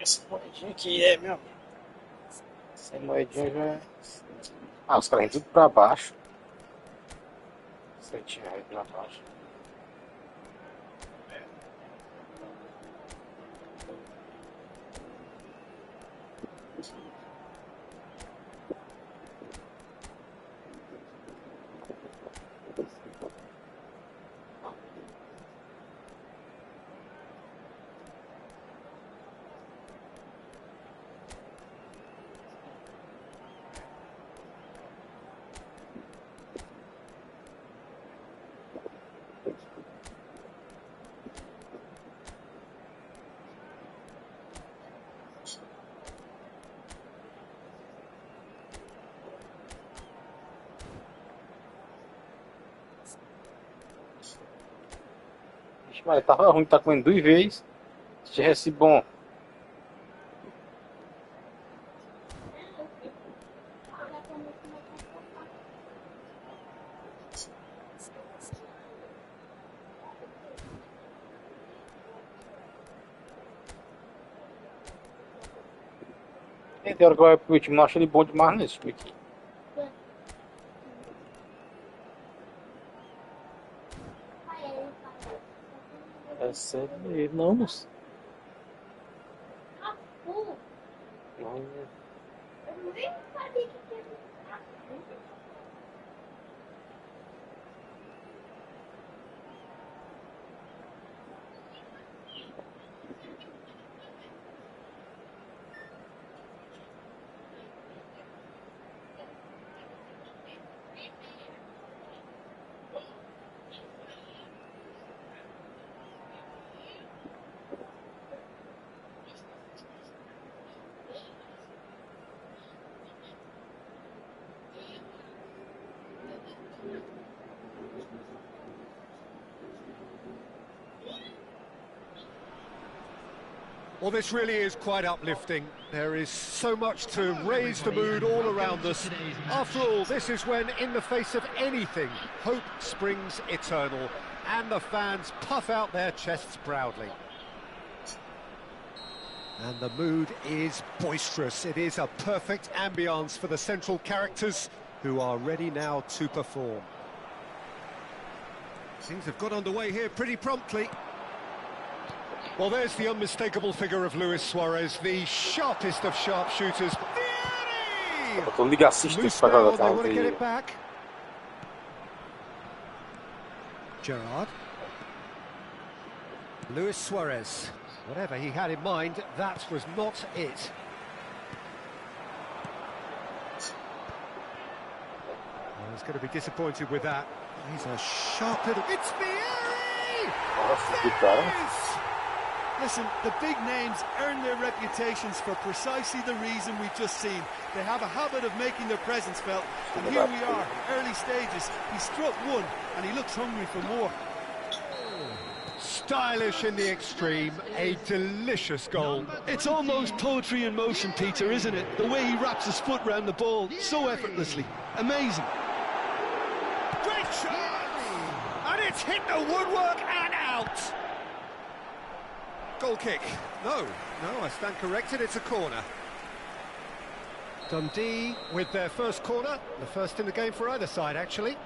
Essa moedinha aqui é, meu amigo. Essa moedinha já é... Ah, os caras vêm tudo pra baixo. R$7 pra baixo. Mas tava ruim, tá comendo 2 vezes. Se tivesse bom. E tem hora que vai pro último, não acho ele bom demais nesse time aqui. É sério, não, moço. Não. Well, this really is quite uplifting. There is so much to raise the mood all around us. After all, this is when, in the face of anything, hope springs eternal, and the fans puff out their chests proudly. And the mood is boisterous. It is a perfect ambience for the central characters, who are ready now to perform. Things have got underway here pretty promptly. Well, there's the unmistakable figure of Luis Suarez, the sharpest of sharpshooters. Loose ball, they want to get it back. Gerrard. Luis Suarez. Whatever he had in mind, that was not it. Well, he's going to be disappointed with that. He's a sharp little... It's Vieri! Listen, the big names earn their reputations for precisely the reason we've just seen. They have a habit of making their presence felt, and here we are, early stages. He struck one, and he looks hungry for more. Stylish in the extreme, a delicious goal. It's almost poetry in motion, Peter, isn't it? The way he wraps his foot round the ball so effortlessly. Amazing. Great shot! And it's hit the woodwork and out. Goal kick. No, I stand corrected, it's a corner. Dundee with their first corner, the first in the game for either side, actually.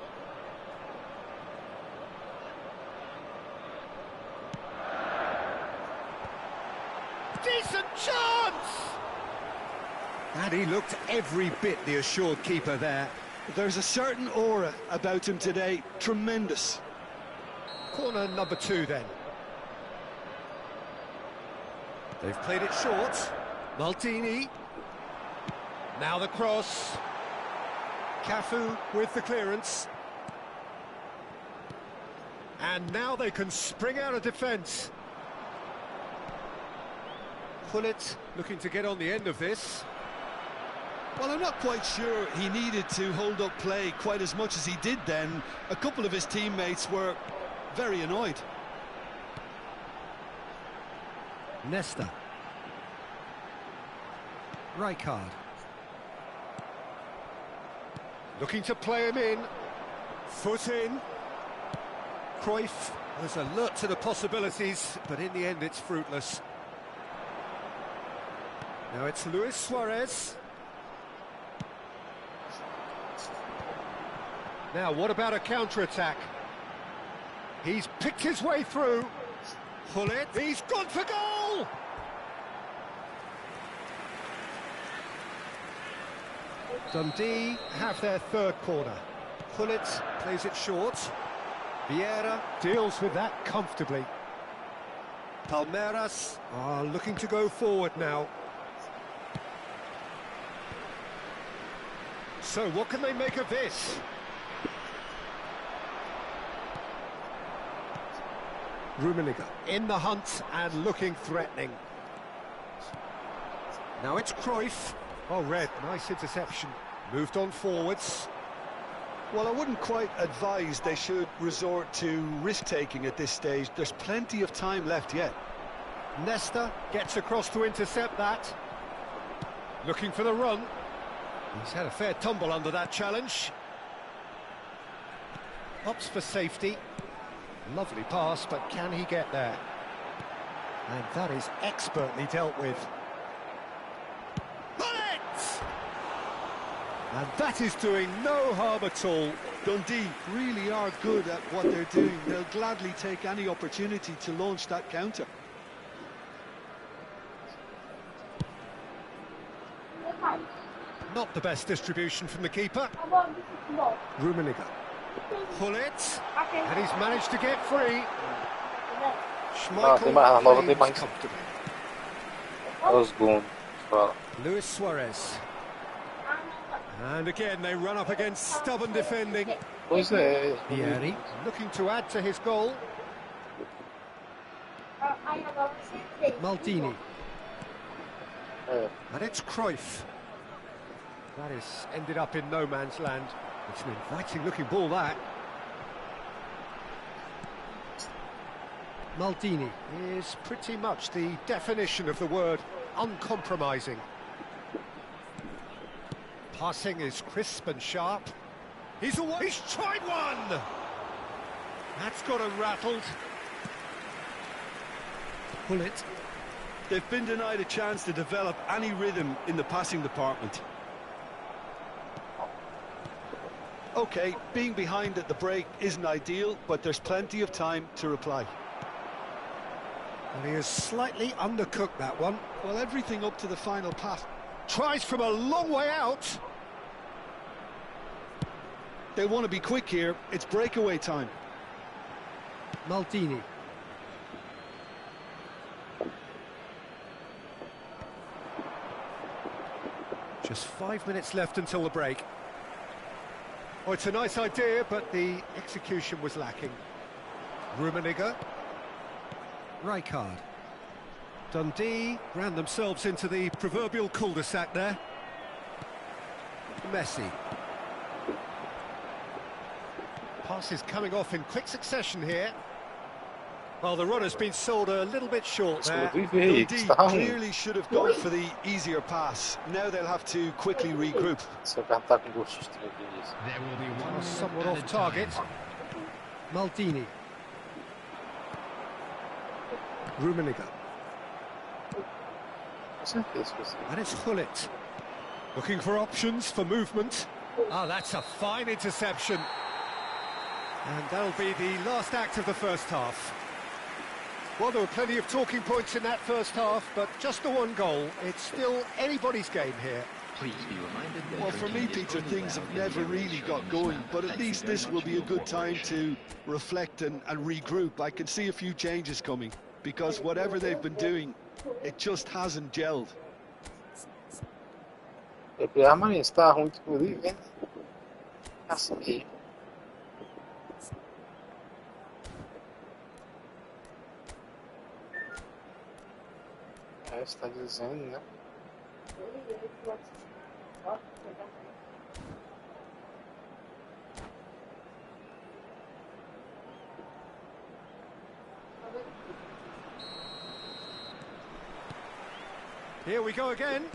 Decent chance! And he looked every bit the assured keeper there. There's a certain aura about him today, tremendous. Corner number 2 then. They've played it short. Maldini. Now the cross. Cafu with the clearance. And now they can spring out of defence. Pullet looking to get on the end of this. Well, I'm not quite sure he needed to hold up play quite as much as he did then. A couple of his teammates were very annoyed. Nesta. Rijkaard. Looking to play him in. Foot in. Cruyff was alert to the possibilities, but in the end it's fruitless. Now it's Luis Suarez. Now, what about a counter-attack? He's picked his way through. Gullit, he's gone for goal! Dundee have their third corner. Gullit plays it short. Vieira deals with that comfortably. Palmeiras are looking to go forward now. So what can they make of this? Rummenigge in the hunt and looking threatening. Now it's Cruyff. Oh, Red, nice interception. Moved on forwards. Well, I wouldn't quite advise they should resort to risk-taking at this stage. There's plenty of time left yet. Nesta gets across to intercept that. Looking for the run. He's had a fair tumble under that challenge. Opts for safety. Lovely pass, but can he get there? And that is expertly dealt with. Bullet! And that is doing no harm at all. Dundee really are good at what they're doing. They'll gladly take any opportunity to launch that counter. Not the best distribution from the keeper. Rummenigge. Gullit. And he's managed to get free. Schmeichel plays comfortably. Luis Suarez. And again, they run up against stubborn defending. Vieri looking to add to his goal. Maldini. And it's Cruyff. That is ended up in no man's land. It's an inviting-looking ball, that. Maldini is pretty much the definition of the word uncompromising. Passing is crisp and sharp. He's tried one! That's got him rattled. Gullit. They've been denied a chance to develop any rhythm in the passing department. OK, being behind at the break isn't ideal, but there's plenty of time to reply. And he has slightly undercooked that one. Well, everything up to the final pass. Tries from a long way out. They want to be quick here. It's breakaway time. Maldini. Just 5 minutes left until the break. Oh, it's a nice idea, but the execution was lacking. Rummenigge. Rijkaard. Dundee ran themselves into the proverbial cul-de-sac there. Messi. Pass is coming off in quick succession here. Well, the run has been sold a little bit short there. Dundee clearly should have gone for the easier pass. Now they'll have to quickly regroup. There will be one somewhat off target. Maldini. Rummenigge. And it's Gullit. Looking for options for movement. Ah, that's a fine interception. And that'll be the last act of the first half. Well, there were plenty of talking points in that first half, but just the one goal. It's still anybody's game here. Please be reminded that well, for me, Peter, things have never really got going, but at least this will be a good time to reflect and regroup. I can see a few changes coming, because whatever they've been doing, it just hasn't gelled. Está ruim, inclusive, hein? Assim. Está dizendo, né? Here we go again.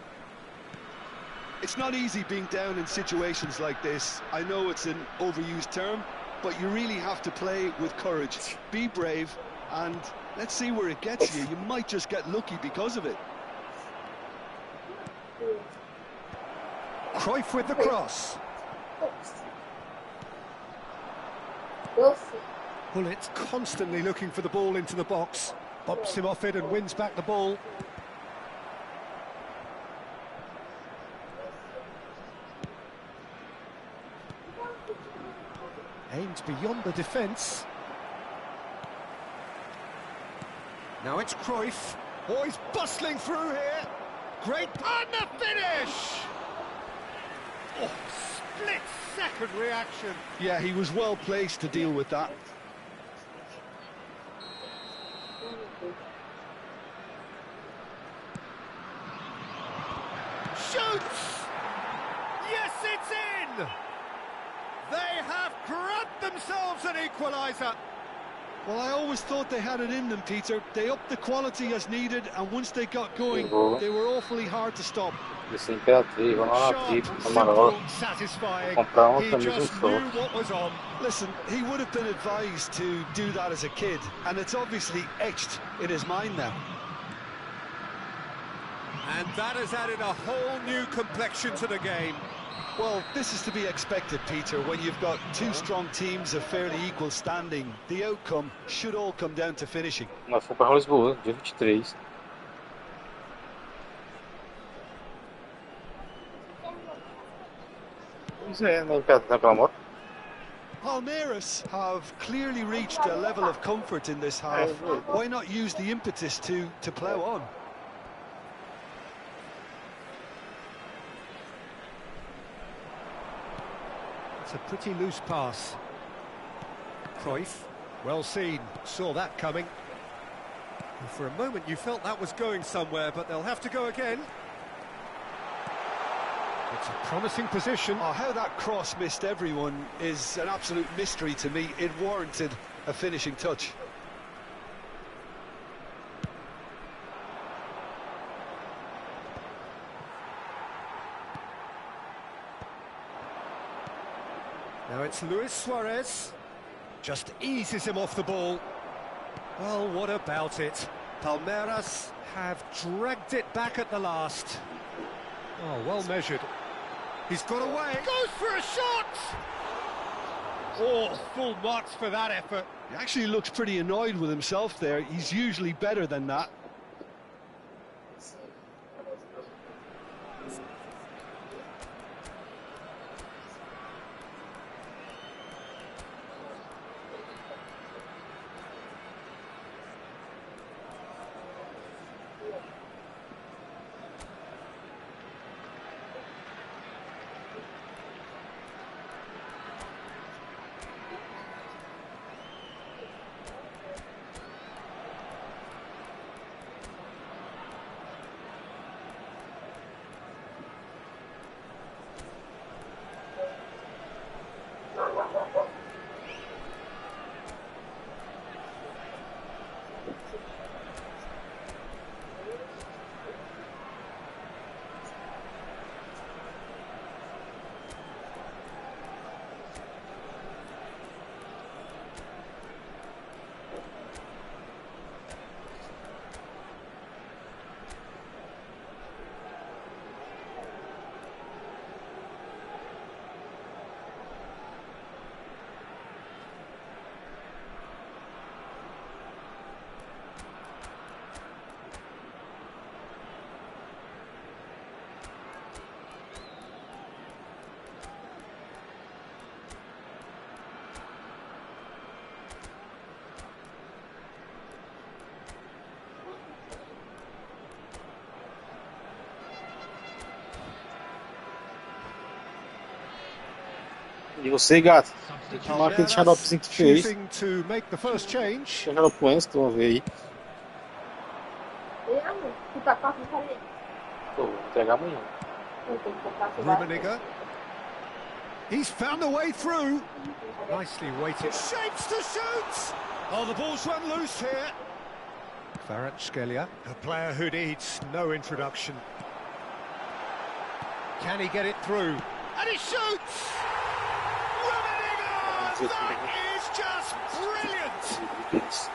It's not easy being down in situations like this. I know it's an overused term, but you really have to play with courage. Be brave, and let's see where it gets you. You might just get lucky because of it. Cruyff with the cross. Bullet constantly looking for the ball into the box. Bumps him off it and wins back the ball. Aimed beyond the defence. Now it's Cruyff. Oh, he's bustling through here. Great, and the finish! Oh, split-second reaction. Yeah, he was well placed to deal with that. Shoots! Yes, it's in! They have grabbed themselves an equaliser. Well, I always thought they had it in them, Peter. They upped the quality as needed, and once they got going, they were awfully hard to stop. Esse imperativo, amarelo. Satisfying. Comprar He camisa just só. knew what was on. Listen, he would have been advised to do that as a kid, and it's obviously etched in his mind now. And that has added a whole new complexion to the game. Well, this is to be expected, Peter, when you've got two strong teams of fairly equal standing. The outcome should all come down to finishing. Nós fomos para Lisboa, dia 23. Pois é, naquela moto. Palmeiras have clearly reached a level of comfort in this half. Why not use the impetus to plough on? It's a pretty loose pass. Cruyff, well seen, saw that coming. And for a moment you felt that was going somewhere, but they'll have to go again. It's a promising position. Oh, how that cross missed everyone is an absolute mystery to me. It warranted a finishing touch. Now it's Luis Suarez. Just eases him off the ball. Well, what about it? Palmeiras have dragged it back at the last. Oh, well measured. He's got away. Goes for a shot! Oh, full marks for that effort. He actually looks pretty annoyed with himself there. He's usually better than that. E você, gato? Tem que chamar aquele xaropezinho que tu fez. Choosing to make the first change. Xaropões, tu vai ver aí. Pô, vou entregar amanhã. Rummenigge. He's found a way through. Nicely weighted. Shapes to shoot! Oh, the ball's run loose here. Kvaratskhelia, a player who needs no introduction. Can he get it through? And he shoots! Rummenigge! That is just brilliant!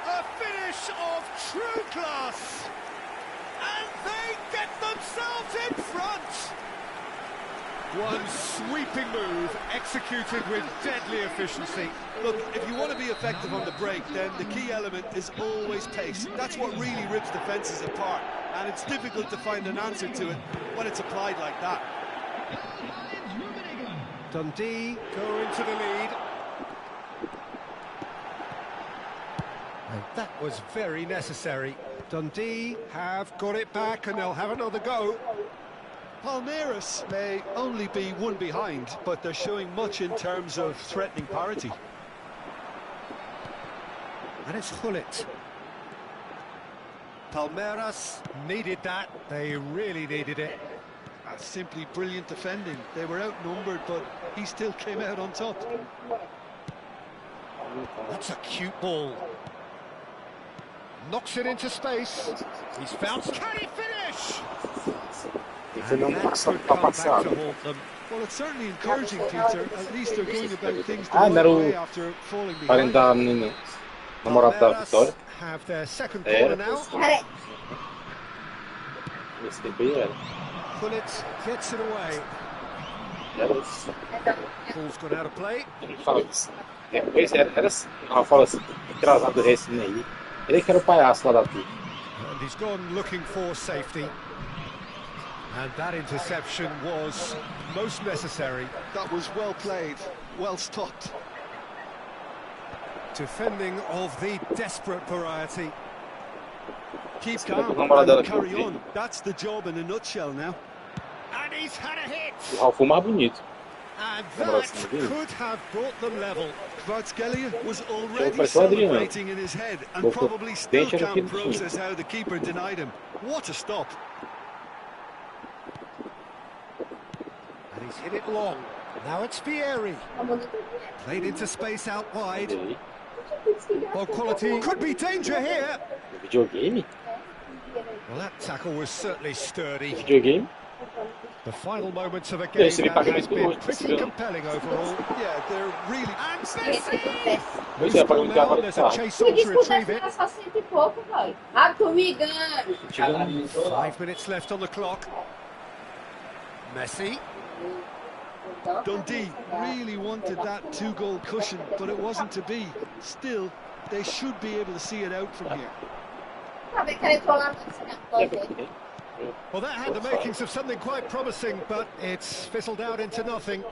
A finish of true class! And they get themselves in front! One sweeping move, executed with deadly efficiency. Look, if you want to be effective on the break, then the key element is always pace. That's what really rips defences apart, and it's difficult to find an answer to it when it's applied like that. Dundee go into the lead. And that was very necessary. Dundee have got it back and they'll have another go. Palmeiras may only be one behind, but they're showing much in terms of threatening parity. And it's Gullit. Palmeiras needed that. They really needed it. That's simply brilliant defending. They were outnumbered, but he still came out on top. That's a cute ball. Knocks it into space. He's bounced. Can he finish? And that could come back to haunt them. Well, it's certainly encouraging, Peter. At least they're going about things the right way after falling behind. Palmeiras have their second corner now. Gullit gets it away. Ball's gone out of play. Depois era assim, ela fala assim, engraçado do Racing aí. Ele que era o palhaço lá da turma. And he's gone looking for safety. And that interception was most necessary. That was well played, well stopped. Defending of the desperate variety. Keep calm and carry on. That's the job in a nutshell now. And he's had a hit. O Ralf mais bonito. And that could have brought them level. Kvaratskhelia was already celebrating in his head and probably still can't process how the keeper denied him. What a stop. And he's hit it long. Now it's Vieri. Played into space out wide. Well, quality could be danger here. Videogame? Well, that tackle was certainly sturdy. Videogame? The final moments of a game that has been pretty compelling overall. Yeah, they're really... And Messi! Loose ball now, there's a chase on to retrieve it. 5 minutes left on the clock. Messi. Dundee really wanted that two-goal cushion, but it wasn't to be. Still, they should be able to see it out from here. Well, that had the makings of something quite promising, but it's fizzled out into nothing.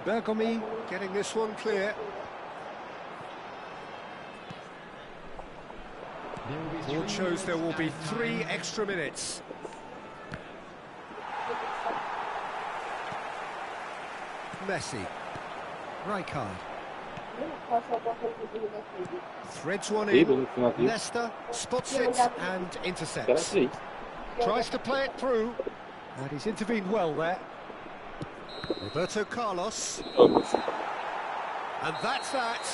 Bergomi getting this one clear. Board shows there will be 3 extra minutes. Messi. Rijkaard. Threads one in. Nesta spots it and intercepts. Tries to play it through. And he's intervened well there. Roberto Carlos. And that's that.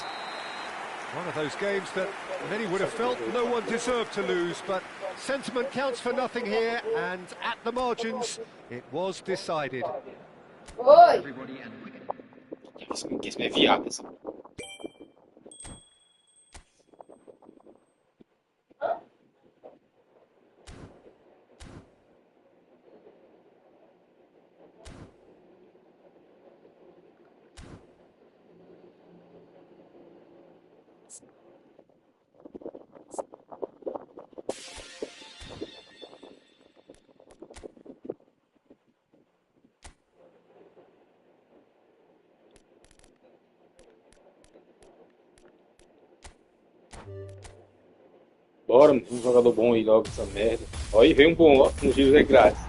One of those games that many would have felt no one deserved to lose, but sentiment counts for nothing here, and at the margins, it was decided. Quis me viado, assim. Bora, um jogador bom aí logo essa merda. Ó, aí veio um bom, ó, nos giros é grátis.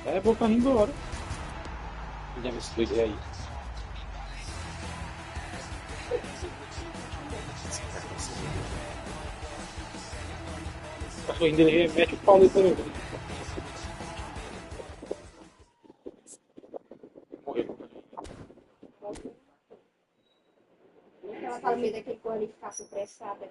É bom pra ir embora. Já me expliquei aí. O cachorrinho dele mete o pau nele também. Ela tá no meio daquele corpo ali ficar supressada.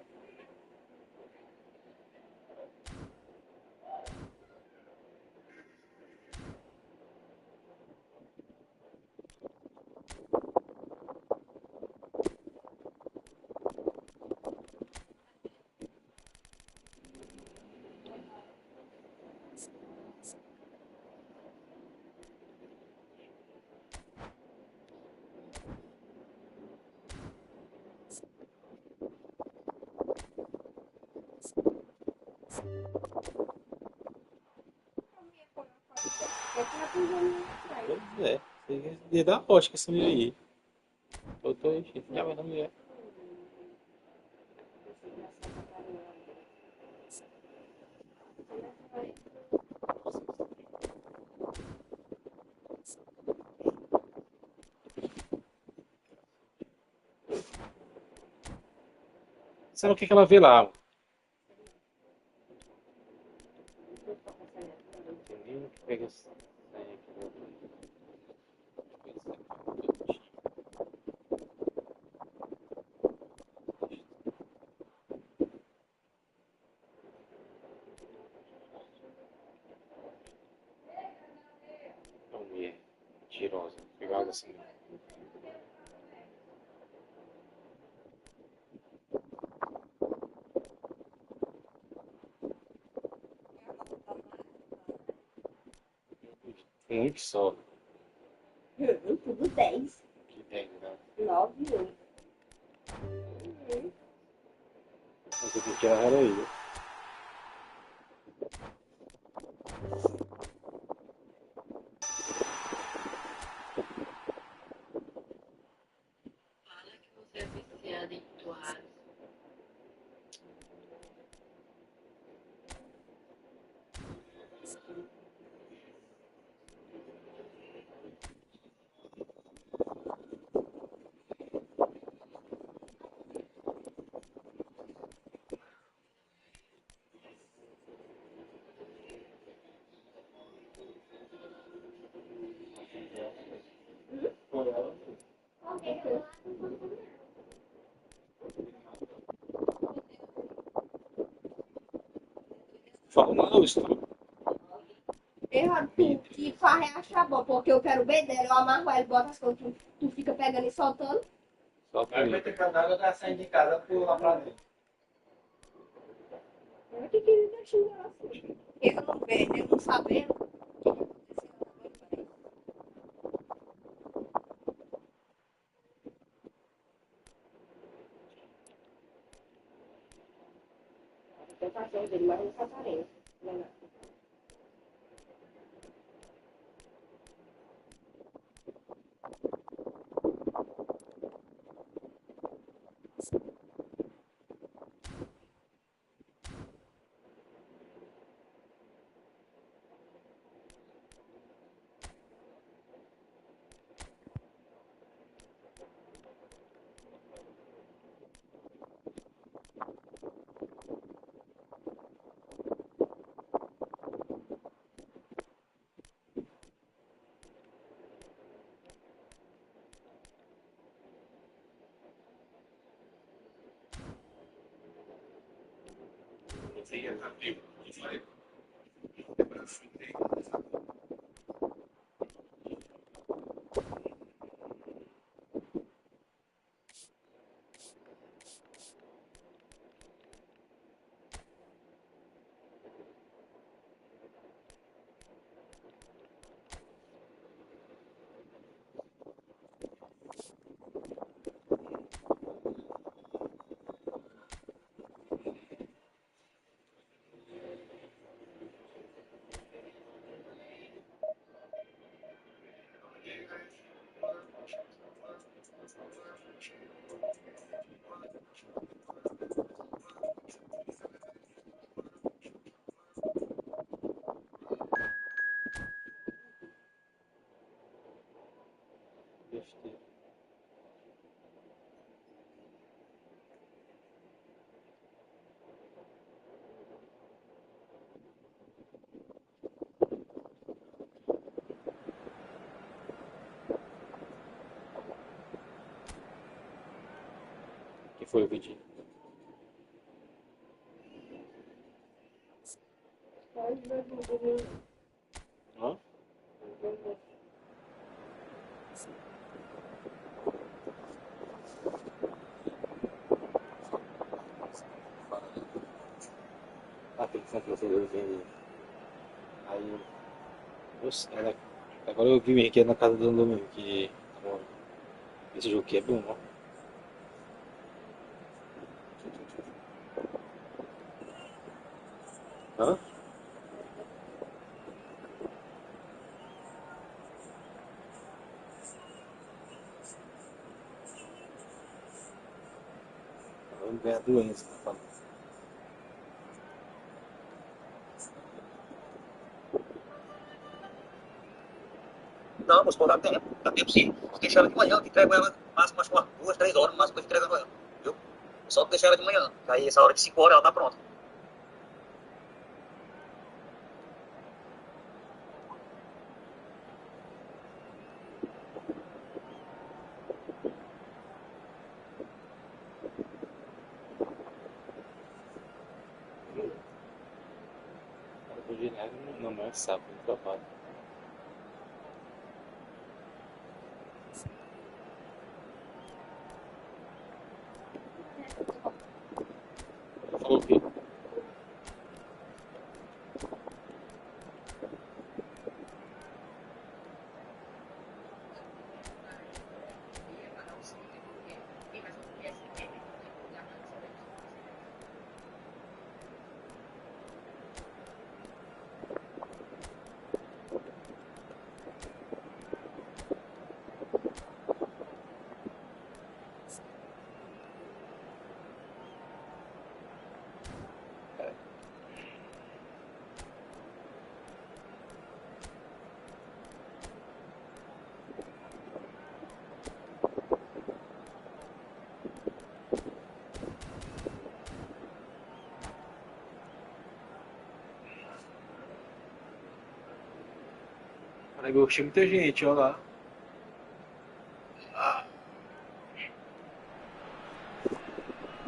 Pois é, você ia dar aposta com essa mulher aí. Eu tô enchendo de da mulher. Sabe o que que ela vê lá? Pega essa senha aqui. Uma mulher mentirosa. Pegada assim. Um que só. Tudo 10. Que tem, né? 9, 8. Mas eu tenho que tirar ela aí. Fala que você é viciada em toalha. Fala não, isso tudo. Errado, tu que farra é achar bom, porque eu quero bem dela, eu amarro ela e boto as coisas, tu fica pegando e soltando. Só por Aí vai isso. ter que andar da sair de casa por lá pra dentro. Eu que queria deixar assim. Eu não vejo, eu não sabendo o que aconteceu. Tem cachorro dele, mas não catarei. Não é nada. Besteira. Que foi o vídeo? Hã? Ah, tem que ser que eu vi. Aí, nossa, agora eu vi aqui na casa do domingo que bom, esse jogo aqui é bom, ó. Hã? Vamos ganhar doença, tá falando. Não, moço, dá tempo sim. Vou deixar ela de manhã, que entrego ela máximo umas 2, 3 horas, no máximo que eu entrego ela, viu? Só deixar ela de manhã, que aí essa hora de 5 horas ela tá pronta. O ginásio não é sábado, é trabalho. Falou o quê? Cara, eu achei muita gente, olha lá.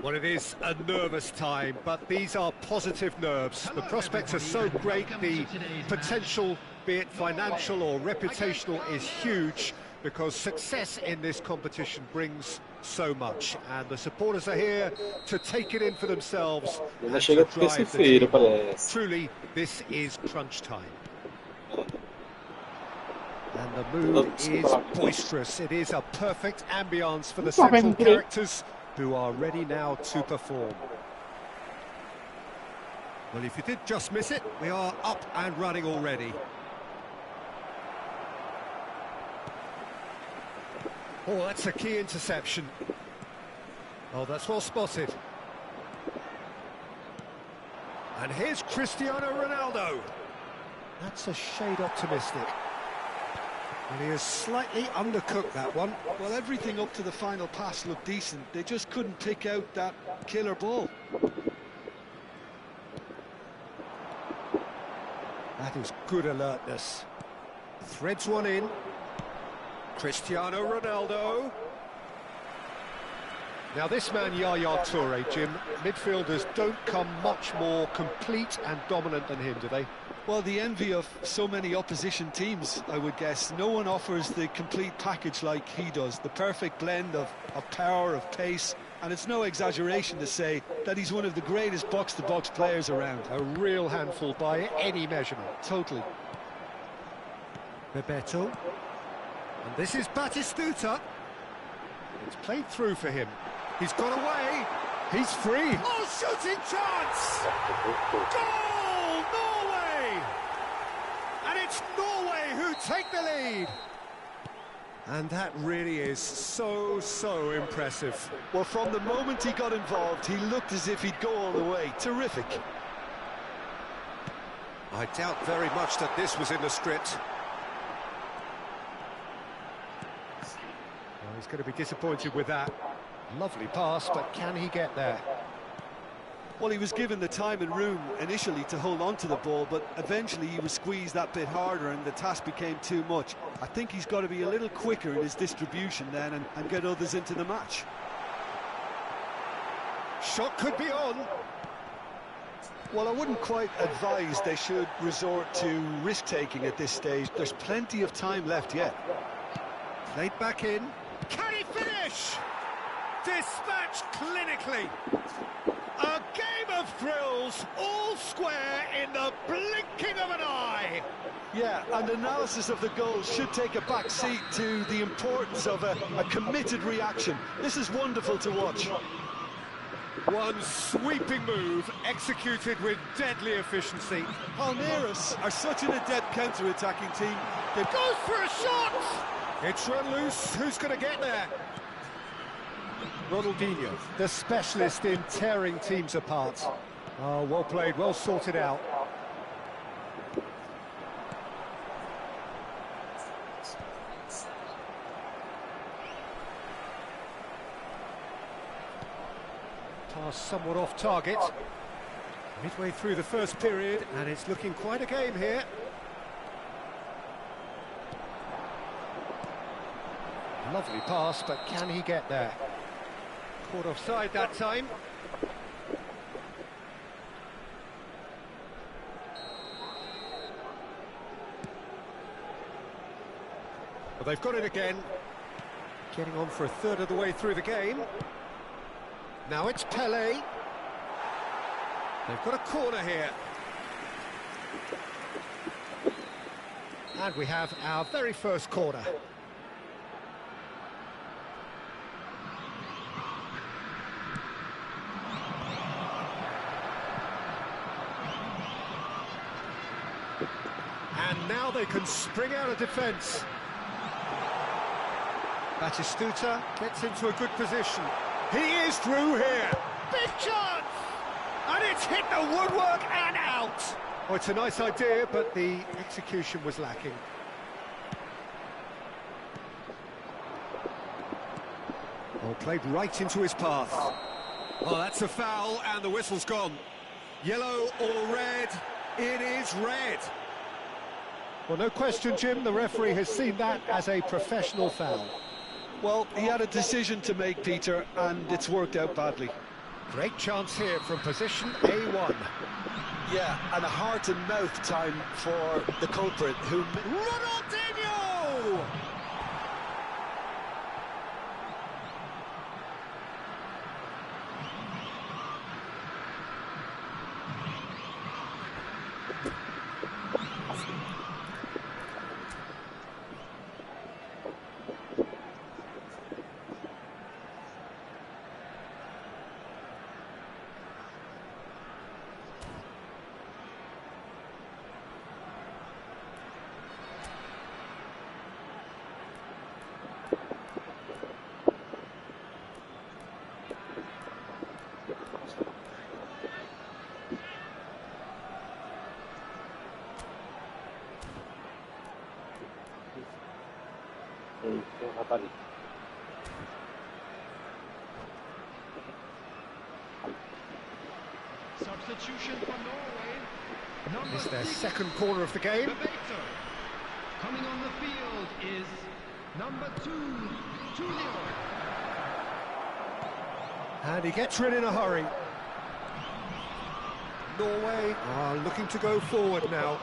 Well, it is a nervous time, but these are positive nerves. The prospects are so great, the potential, be it financial or reputational, is huge because success in this competition brings so much. And the supporters are here to take it in for themselves Ainda and chega to drive the terça-feira, team on. parece. Truly, this is crunch time. And the mood is boisterous. It is a perfect ambience for the central characters who are ready now to perform. Well, if you did just miss it, we are up and running already. Oh, that's a key interception. Oh, that's well spotted. And here's Cristiano Ronaldo. That's a shade optimistic. And he has slightly undercooked that one. Well, everything up to the final pass looked decent. They just couldn't pick out that killer ball. That is good alertness. Threads one in. Cristiano Ronaldo. Now this man, Yaya Toure, Jim, midfielders don't come much more complete and dominant than him, do they? Well, the envy of so many opposition teams, I would guess. No one offers the complete package like he does. The perfect blend of power, of pace, and it's no exaggeration to say that he's one of the greatest box-to-box players around. A real handful by any measurement. Totally. Bebeto. And this is Batistuta. It's played through for him. He's got away. He's free. Oh, shooting chance! Goal! Norway! And it's Norway who take the lead. And that really is so impressive. Well, from the moment he got involved, he looked as if he'd go all the way. Terrific. I doubt very much that this was in the script. Well, he's going to be disappointed with that. Lovely pass, but can he get there? Well, he was given the time and room initially to hold on to the ball, but eventually he was squeezed that bit harder and the task became too much. I think he's got to be a little quicker in his distribution then and get others into the match. Shot could be on. Well, I wouldn't quite advise they should resort to risk-taking at this stage. There's plenty of time left yet. Played back in. Can he finish? Dispatched clinically. A game of thrills, all square in the blinking of an eye. Yeah, and analysis of the goal should take a back seat to the importance of a committed reaction. This is wonderful to watch. One sweeping move, executed with deadly efficiency. Palmeiras are such an adept counter-attacking team. They've Goes for a shot! It's run loose, who's going to get there? Ronaldinho, the specialist in tearing teams apart. Oh, well played, well sorted out. Pass somewhat off target. Midway through the first period, and it's looking quite a game here. Lovely pass, but can he get there? Caught offside that time. Well, they've got it again. Getting on for a third of the way through the game. Now it's Pelé. They've got a corner here. And we have our very first corner. And now they can spring out of defence. Batistuta gets into a good position. He is through here. Big chance! And it's hit the woodwork and out. Oh, it's a nice idea, but the execution was lacking. Oh, played right into his path. Oh, that's a foul, and the whistle's gone. Yellow or red? It is red. Well, no question, Jim, the referee has seen that as a professional foul. Well, he had a decision to make, Peter, and it's worked out badly. Great chance here from position A1. Yeah, and a heart-and-mouth time for the culprit, who... Ronaldinho! Substitution for Norway. It's their second corner of the game. Coming on the field is number 2, Julio. And he gets rid in a hurry. Norway are looking to go forward now.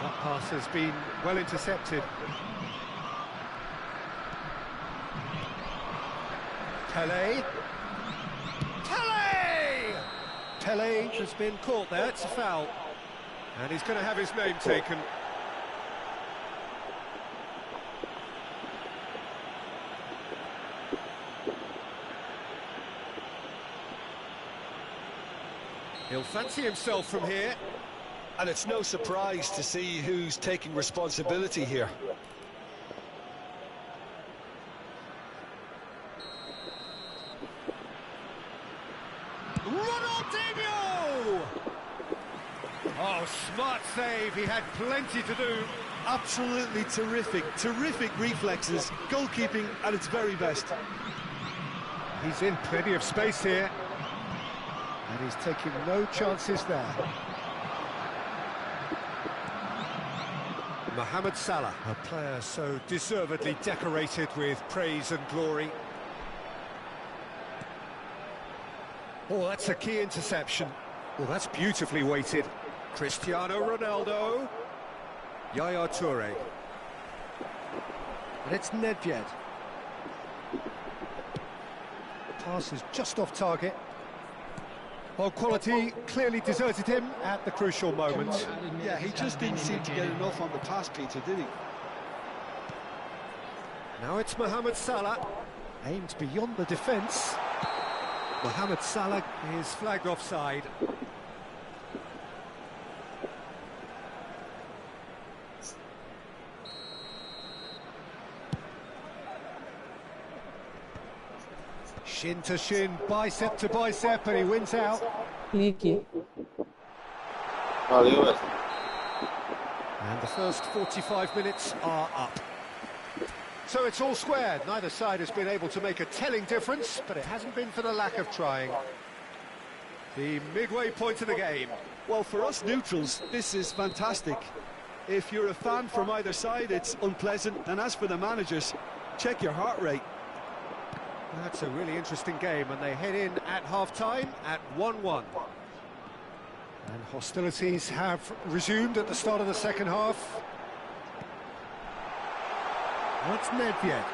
That pass has been well intercepted. Pelé. Pelé has been caught there, it's a foul. And he's going to have his name taken. He'll fancy himself from here. And it's no surprise to see who's taking responsibility here. Ronaldinho! Oh, smart save, he had plenty to do. Absolutely terrific, terrific reflexes, goalkeeping at its very best. He's in plenty of space here. And he's taking no chances there. Mohamed Salah, a player so deservedly decorated with praise and glory. Oh, that's a key interception. Well, that's beautifully weighted. Cristiano Ronaldo. Yaya Toure. And it's Nedved. Pass is just off target. Well, quality clearly deserted him at the crucial moment. Yeah, he just didn't seem to get enough on the pass, Peter, did he? Now it's Mohamed Salah. Aimed beyond the defence. Mohamed Salah is flagged offside. Shin to shin, bicep to bicep, and he wins out. Clique. Valeu, Wesley. And the first 45 minutes are up. So it's all square. Neither side has been able to make a telling difference, but it hasn't been for the lack of trying. The midway point of the game. Well, for us neutrals, this is fantastic. If you're a fan from either side, it's unpleasant. And as for the managers, check your heart rate. That's a really interesting game, and they head in at half-time at 1-1. And hostilities have resumed at the start of the second half. That's Nedved.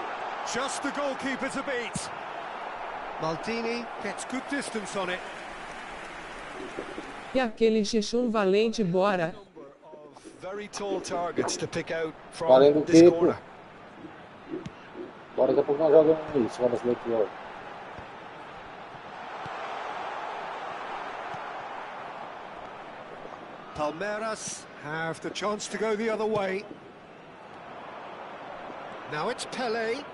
Just the goalkeeper to beat. Maldini gets good distance on it. E aquele jejum valente, bora. Very tall targets to pick out from Valendo o this quê, corner. pô? Bora, daqui a pouco nós jogamos isso, vamos ver aqui, ó. Palmeiras have the chance to go the other way. Now it's Pelé.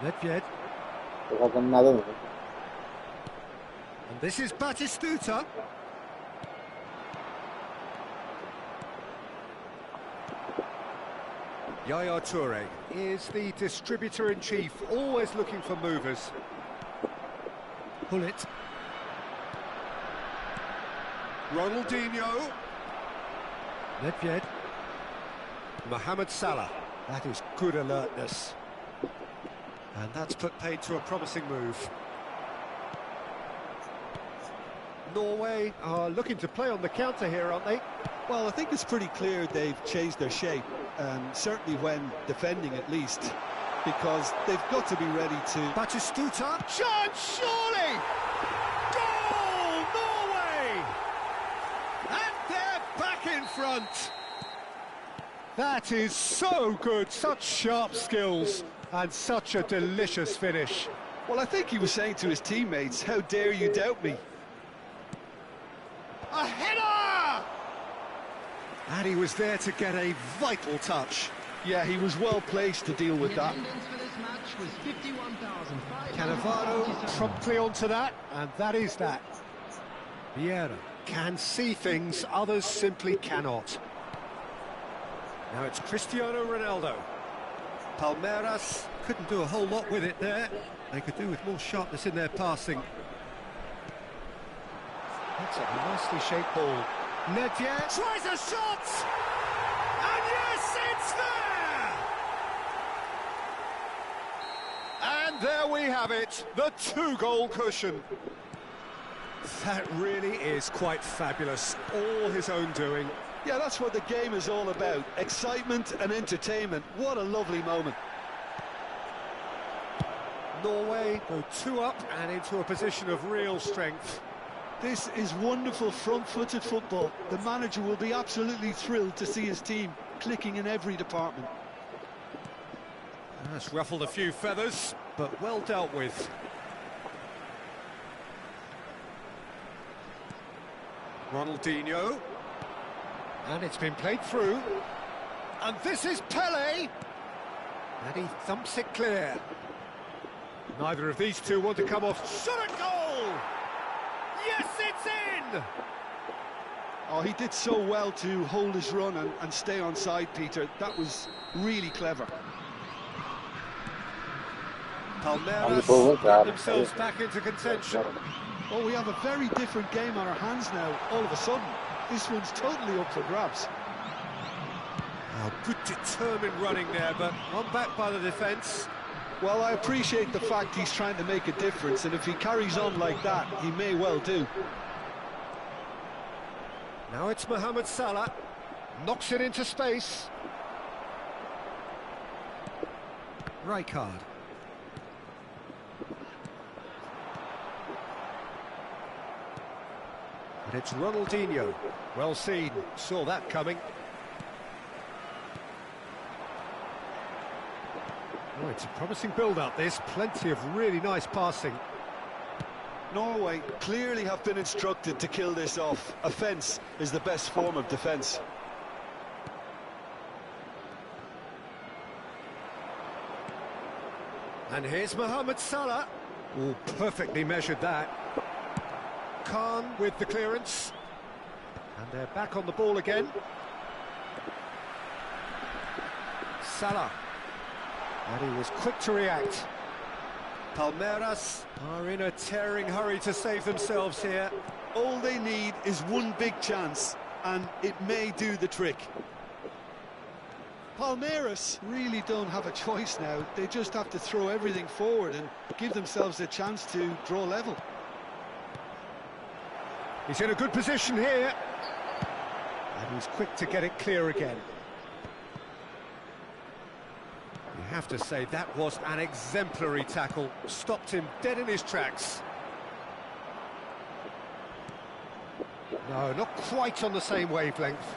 Nedved. Tô jogando nada não. And this is Batistuta. Yaya Toure is the distributor-in-chief, always looking for movers. Pull it. Ronaldinho. Nedved. Mohamed Salah. That is good alertness. And that's put paid to a promising move. Norway are looking to play on the counter here, aren't they? Well, I think it's pretty clear they've changed their shape, certainly when defending at least, because they've got to be ready to... Batistuta. Chance, surely! Goal, Norway! And they're back in front! That is so good, such sharp skills, and such a delicious finish. Well, I think he was saying to his teammates, how dare you doubt me? A header! And he was there to get a vital touch. Yeah, he was well placed to deal with that. Cannavaro promptly onto that, and that is that. Vieira can see things others simply cannot. Now it's Cristiano Ronaldo. Palmeiras couldn't do a whole lot with it there. They could do with more sharpness in their passing. That's a nicely shaped ball. Nedved tries a shot! And yes, it's there! And there we have it, the two-goal cushion. That really is quite fabulous, all his own doing. Yeah, that's what the game is all about. Excitement and entertainment. What a lovely moment. Norway go 2 up and into a position of real strength. This is wonderful front-footed football. The manager will be absolutely thrilled to see his team clicking in every department. That's ruffled a few feathers, but well dealt with. Ronaldinho. And it's been played through. And this is Pelé. And he thumps it clear. Neither of these two want to come off. Shot at goal! Yes, it's in! Oh, he did so well to hold his run and stay on side, Peter. That was really clever. Palmeiras get themselves back into contention. Oh, we have a very different game on our hands now, all of a sudden. This one's totally up for grabs. Oh, good determined running there, but one back by the defence. Well, I appreciate the fact he's trying to make a difference, and if he carries on like that, he may well do. Now it's Mohamed Salah. Knocks it into space. Rijkaard. And it's Ronaldinho. Well seen. Saw that coming. Oh, it's a promising build-up, this. Plenty of really nice passing. Norway clearly have been instructed to kill this off. Offence is the best form of defence. And here's Mohamed Salah. Oh, perfectly measured that. Khan with the clearance. And they're back on the ball again. Salah. And he was quick to react. Palmeiras are in a tearing hurry to save themselves here. All they need is one big chance, and it may do the trick. Palmeiras really don't have a choice now. They just have to throw everything forward and give themselves a chance to draw level. He's in a good position here. And he's quick to get it clear again. You have to say that was an exemplary tackle. Stopped him dead in his tracks. No, not quite on the same wavelength.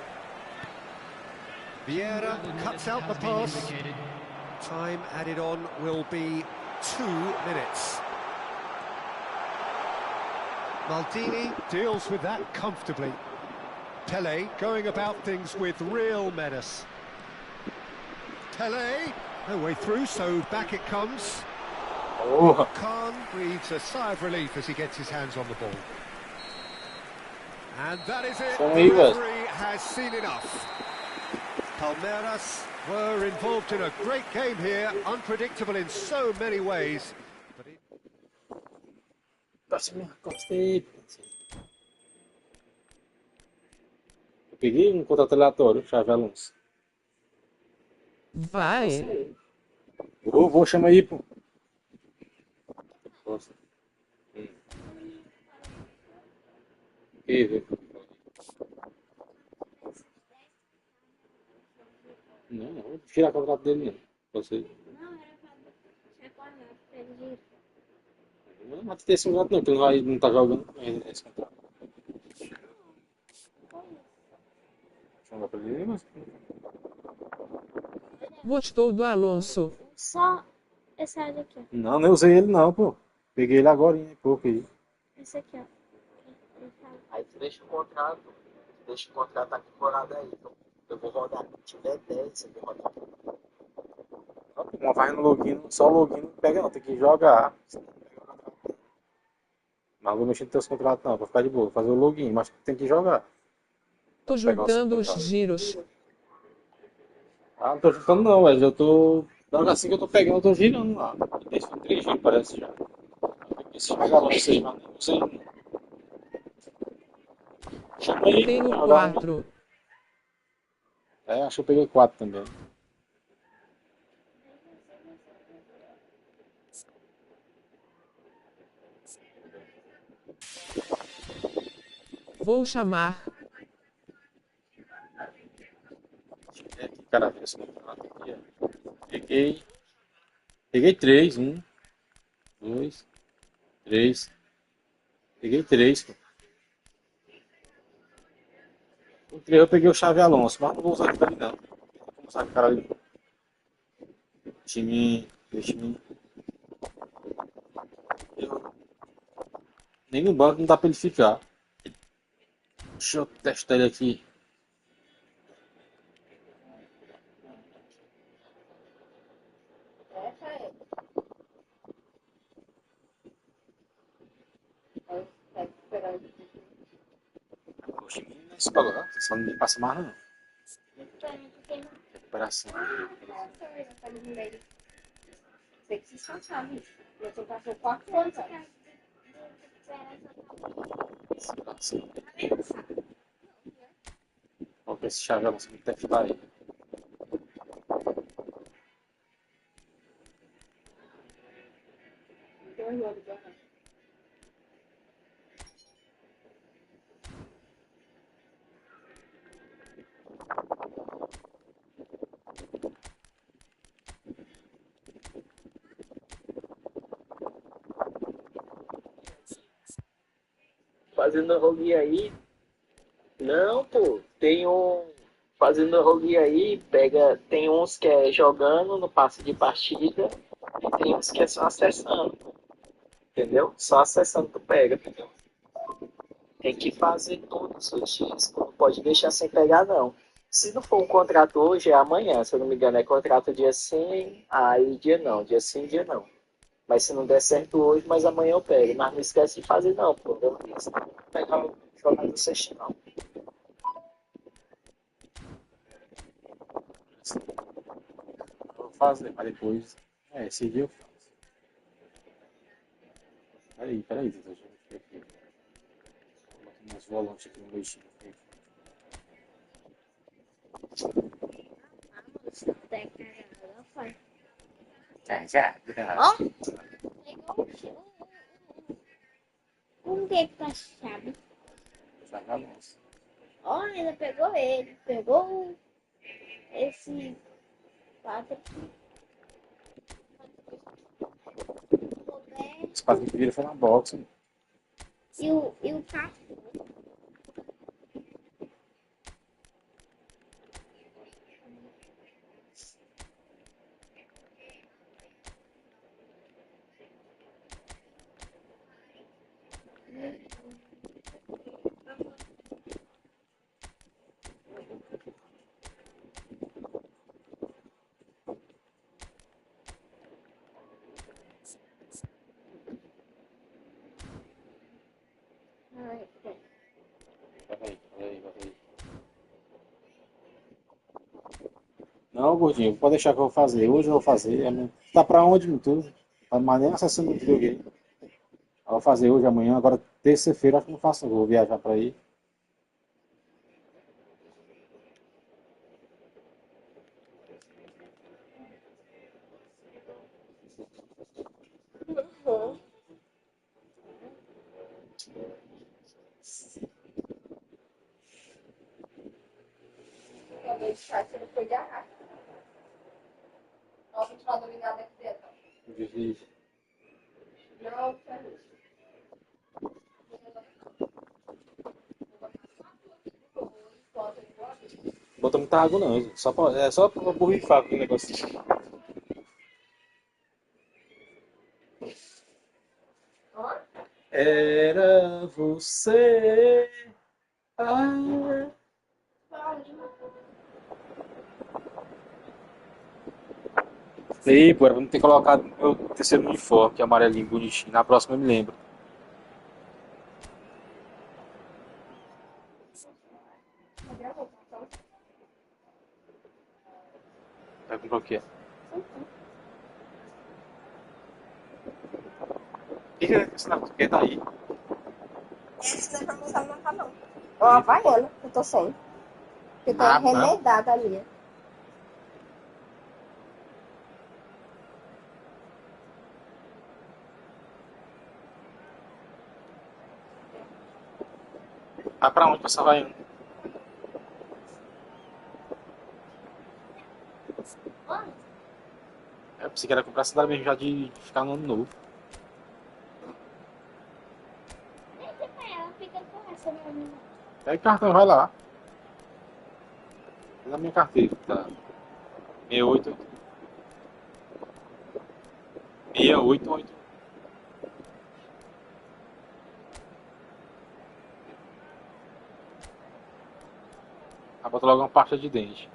Vieira cuts out the pass. Time added on will be 2 minutes. Maldini deals with that comfortably. Pele going about things with real menace. Pele, no way through, so back it comes. Oh, Khan breathes a sigh of relief as he gets his hands on the ball. And that is it. São The Rivas. referee has seen enough. Palmeiras were involved in a great game here, unpredictable in so many ways. But it... gostei. Eu peguei um contato aleatório, Xavi Alonso. Vai. Vou chamar aí, pô. Nossa. Vê. Não, vou tirar o contrato dele, não. Você. Não, mas tem esse contrato não, que ele não tá jogando esse contrato. Jogar pra ele, mas... Gostou do Alonso? Só esse áudio aqui, ó. Não, nem usei ele não, pô. Peguei ele agora, hein, pouco aí. Esse aqui, ó. Aí tu deixa o contrato aqui corado aí. Então, eu vou rodar. Se tiver 10, eu vou rodar. Uma vai no login, só o login não pega não, tem que jogar. Mas não vou mexer nos teus contratos não, vou ficar de boa, vou fazer o login, mas tem que jogar. Tô juntando os contratos. giros. Ah, não tô juntando não, velho, eu tô... Logo assim que eu tô pegando, eu tô girando lá. Esse foi 3 giros, parece já. Esse chega lá, vocês não sei não. Chama aí. Tenho jogar. 4. É, acho que eu peguei 4 também. Vou chamar. Cara, esse contrato aqui, ó. Peguei 3, 1, 2, 3. Peguei 3, pô. O 3 eu peguei o Xavi Alonso, mas não vou usar aquilo ali não. Vou usar aquele cara ali. Time. Nem no banco não dá pra ele ficar. Deixa eu testar ele aqui. O time não se pagou, não. Só ninguém passa mais não. Recuperação. Sei que vocês são chaves. Eu tô passando 4 anos. Recuperação. Vamos ver esse Xavi Alonso me testar aí. Fazendo login aí. Não, pô. Tem um fazendo rogue aí, tem uns que é jogando no passe de partida e tem uns que é só acessando, entendeu? Só acessando tu pega. Tem que fazer todos os dias, não pode deixar sem pegar não. Se não for um contrato hoje, é amanhã, se eu não me engano, é contrato dia sim, aí dia não, dia sim, dia não. Mas se não der certo hoje, mas amanhã eu pego. Mas não esquece de fazer não, pô. Eu não disse, não pegar o jogador sexto não. Vou fazer, mas depois. Esse dia eu faço. Peraí, Zé, deixa eu ver aqui. Vou botar uns volantes aqui no meu time. Já. Ó, pegou um que tá chave. Ó, ainda pegou ele. Pegou esse quadro aqui. Esse quadro que vira foi na boxe. E o carro. Peraí. Não, gordinho, pode deixar que eu vou fazer. Hoje eu vou fazer. Tá pra onde, meu tudo? Tá maneiro acessando o videogame. Eu vou fazer hoje, amanhã. Agora, terça-feira, acho que não faço. Eu vou viajar pra aí. Acabei de achar que ele foi de arrasto. Ó, o ventilador ligado aqui dentro. Deslize. Não, sério. Bota muita água não, gente. É só pra borrifar aquele negócio. Era você. Ah. Ei, pô, era pra não ter colocado meu terceiro uniforme, que é amarelinho, bonitinho. Na próxima eu me lembro. Vai comprar o quê? O que é esse negócio que tá aí? Esse não é pra mostrar no mapa, não. Ó, a Havaiana, eu tô sem. Porque tá remedada ali. Vai pra onde você vai indo? Eu pensei que era comprar cidade mesmo já de ficar no ano novo. Ela fica com essa, meu amigo. Pega o cartão, vai lá. Na minha carteira, tá? 68. 688. Aí bota logo uma pasta de dente.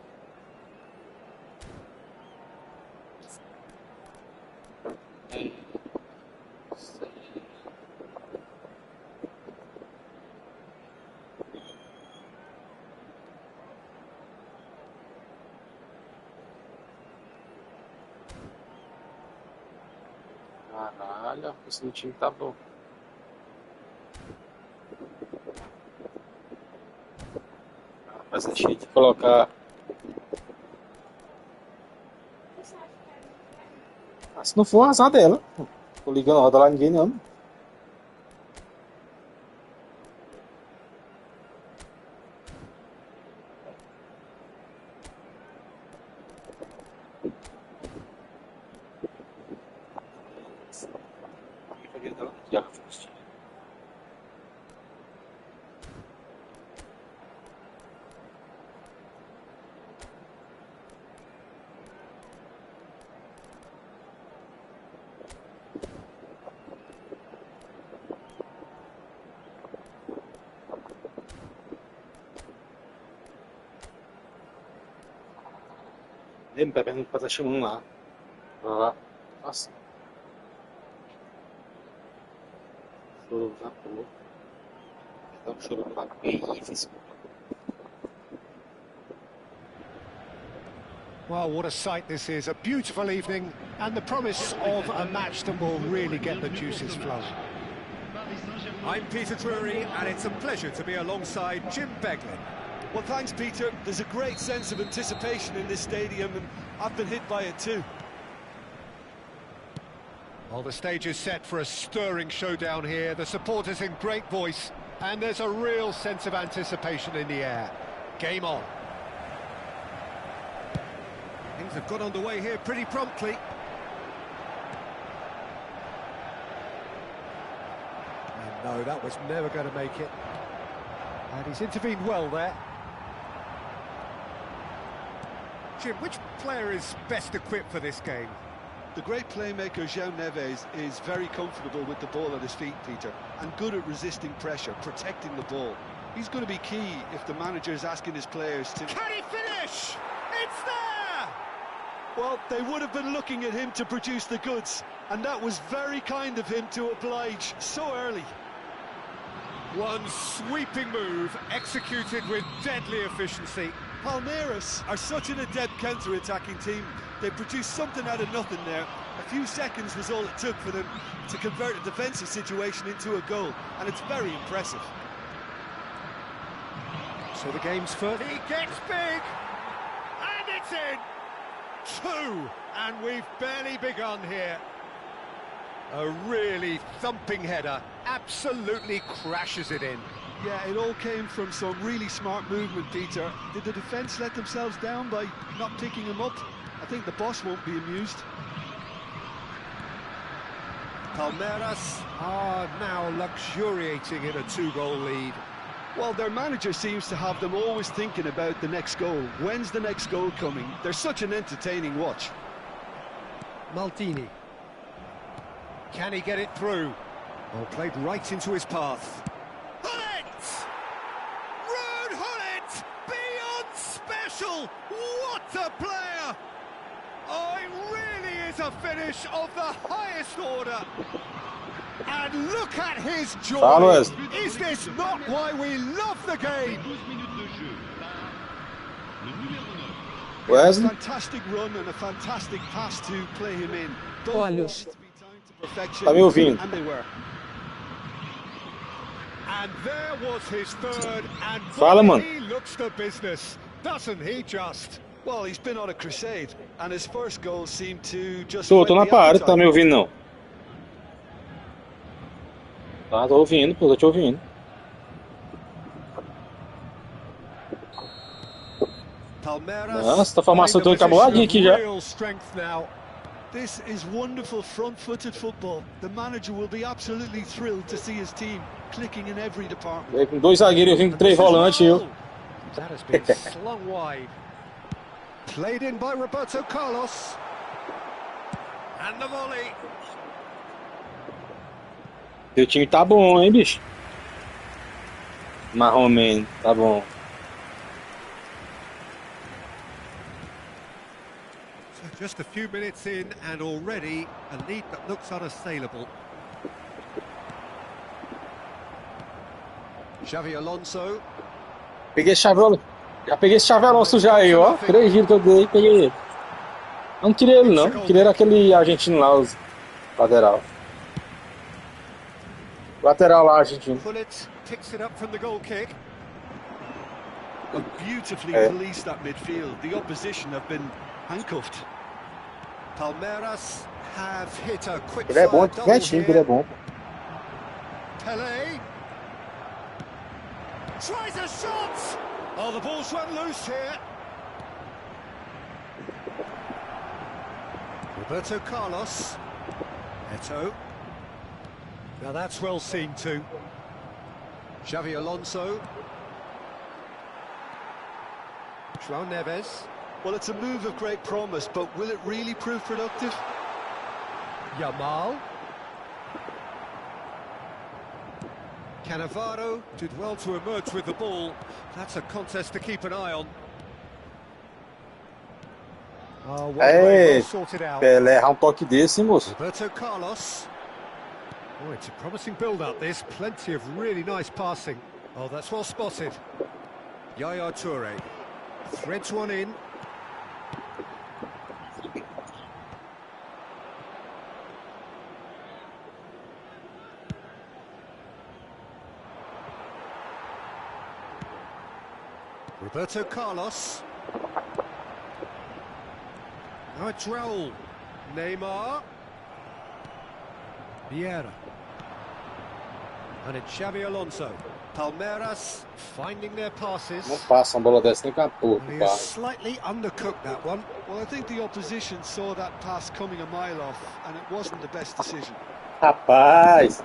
Caralho, a força do time tá bom. Mas deixei de colocar. Se não for, azar dela. Tô ligando, roda lá ninguém não. Ele me pergunta pra estar chamando lá. Lá. Nossa. Chorou na porra. Então chorando lá. Isso. Well, what a sight this is. A beautiful evening and the promise of a match that will really get the juices flowing. I'm Peter Drury and it's a pleasure to be alongside Jim Beglin. Well, thanks, Peter. There's a great sense of anticipation in this stadium, and I've been hit by it too. Well, the stage is set for a stirring showdown here. The supporters in great voice, and there's a real sense of anticipation in the air. Game on. Things have got underway here pretty promptly. And no, that was never going to make it. And he's intervened well there. Jim, which player is best equipped for this game? The great playmaker João Neves is very comfortable with the ball at his feet, Peter, and good at resisting pressure, protecting the ball. He's going to be key if the manager is asking his players to... Can he finish? It's there! Well, they would have been looking at him to produce the goods, and that was very kind of him to oblige so early. One sweeping move, executed with deadly efficiency. Palmeiras are such an adept counter-attacking team. They produced something out of nothing there. A few seconds was all it took for them to convert a defensive situation into a goal, and it's very impressive. So the game's first. He gets big, and it's in. 2, and we've barely begun here. A really thumping header, absolutely crashes it in. Yeah, it all came from some really smart movement, Peter. Did the defence let themselves down by not picking him up? I think the boss won't be amused. Palmeiras are now luxuriating in a 2-goal lead. Well, their manager seems to have them always thinking about the next goal. When's the next goal coming? They're such an entertaining watch. Maldini. Can he get it through? Oh, played right into his path. Hullet! Ruud Hullet! Beyond special! What a player! Oh, it really is a finish of the highest order. And look at his joy. Is this not why we love the game? Wesley. Fantastic run and a fantastic pass to play him in. Olhos. Tá me ouvindo? And they were. And there was his third, and Fala, mano. he looks the business, doesn't he just? Well, he's been on a crusade, and his first goal seemed to just... Tô na parte, tá me ouvindo não? Tá, tô ouvindo, pô, tô te ouvindo. Nossa, tá a formação toda tabuladinha aqui já. This is wonderful front-footed football. The manager will be absolutely thrilled to see his team clicking in every department. Veio com 2 zagueiros, eu vim com 3 volantes, eu. That has been slung wide. Played in by Roberto Carlos. And the volley. Teu time tá bom, hein, bicho? Marromeno, tá bom. Just a few minutes in and already a lead that looks unassailable. Xavi Alonso. Peguei esse Xavi, já peguei esse Xavi Alonso já aí, ó. 3 giros que eu dei, peguei ele. Não tirei ele não, tirei aquele argentino lá, os lateral. Lateral lá, argentino. Hullet picks it up from the goal kick. Beautifully policed that midfield. The opposition have been handcuffed. Palmeiras have hit a quick Ele é bom, fire quietinho, ele é bom. Pelé tries a shot. Oh, the ball's run loose here. Roberto Carlos. Eto. Now that's well seen too. Xavi Alonso. João Neves. Well, it's a move of great promise, but will it really prove productive? Yamal. Cannavaro did well to emerge with the ball. That's a contest to keep an eye on. Oh, well played, well sorted out. Pelé errar um toque desse, hein, moço? Roberto Carlos. Oh, it's a promising build-up, this. Plenty of really nice passing. Oh, that's well spotted. Yaya Toure threads one in. Roberto Carlos. Now it's Raul. Neymar. Vieira. And it's Xabi Alonso. Palmeiras finding their passes. Não passa uma bola dessa nem com a porra, He pai. has slightly undercooked that one. Well, I think the opposition saw that pass coming a mile off, and it wasn't the best decision. Rapaz,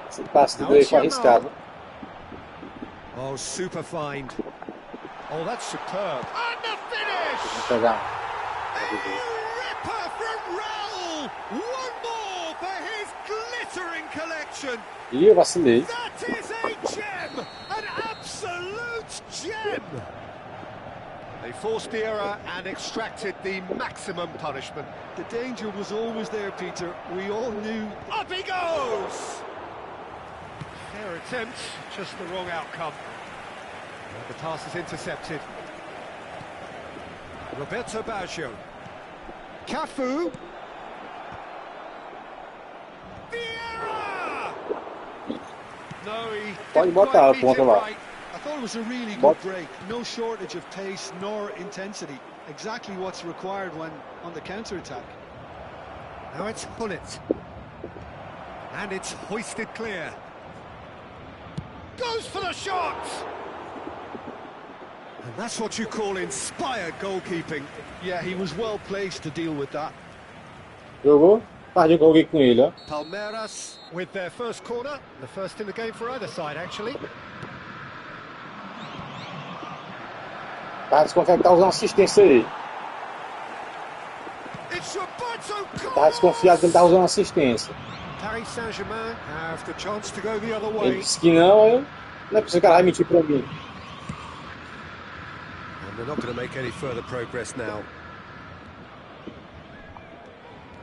esse passe do aí foi arriscado. Oh, super find. Oh, that's superb. And the finish! Vamos pegar. A ripper from Raul! One more for his glittering collection. Ih, eu vacilei. That is a gem! An absolute gem! They forced the error and extracted the maximum punishment. The danger was always there, Peter. We all knew. Up he goes! Fair attempt, just the wrong outcome. The pass is intercepted. Roberto Baggio. Cafu. Vieira! No, he Pode didn't botar quite a beat ponta it lá. right. I thought it was a really good What? break. No shortage of pace nor intensity. Exactly what's required when on the counter-attack. Now it's Hullet. And it's hoisted clear. Goes for the shot! And that's what you call inspired goalkeeping. Yeah, he was well placed to deal with that. Jogou? Pardinho que eu joguei com ele, ó. Palmeiras with their first corner. The first in the game for either side, actually. Tá desconfiado que tá usando assistência aí. It's Roberto Tá Carlos! desconfiado que ele tá usando assistência. Paris Saint-Germain have the chance to go the other Ele way. disse que não, eu... Não é possível que o cara vai mentir pra mim. And they're not going to make any further progress now.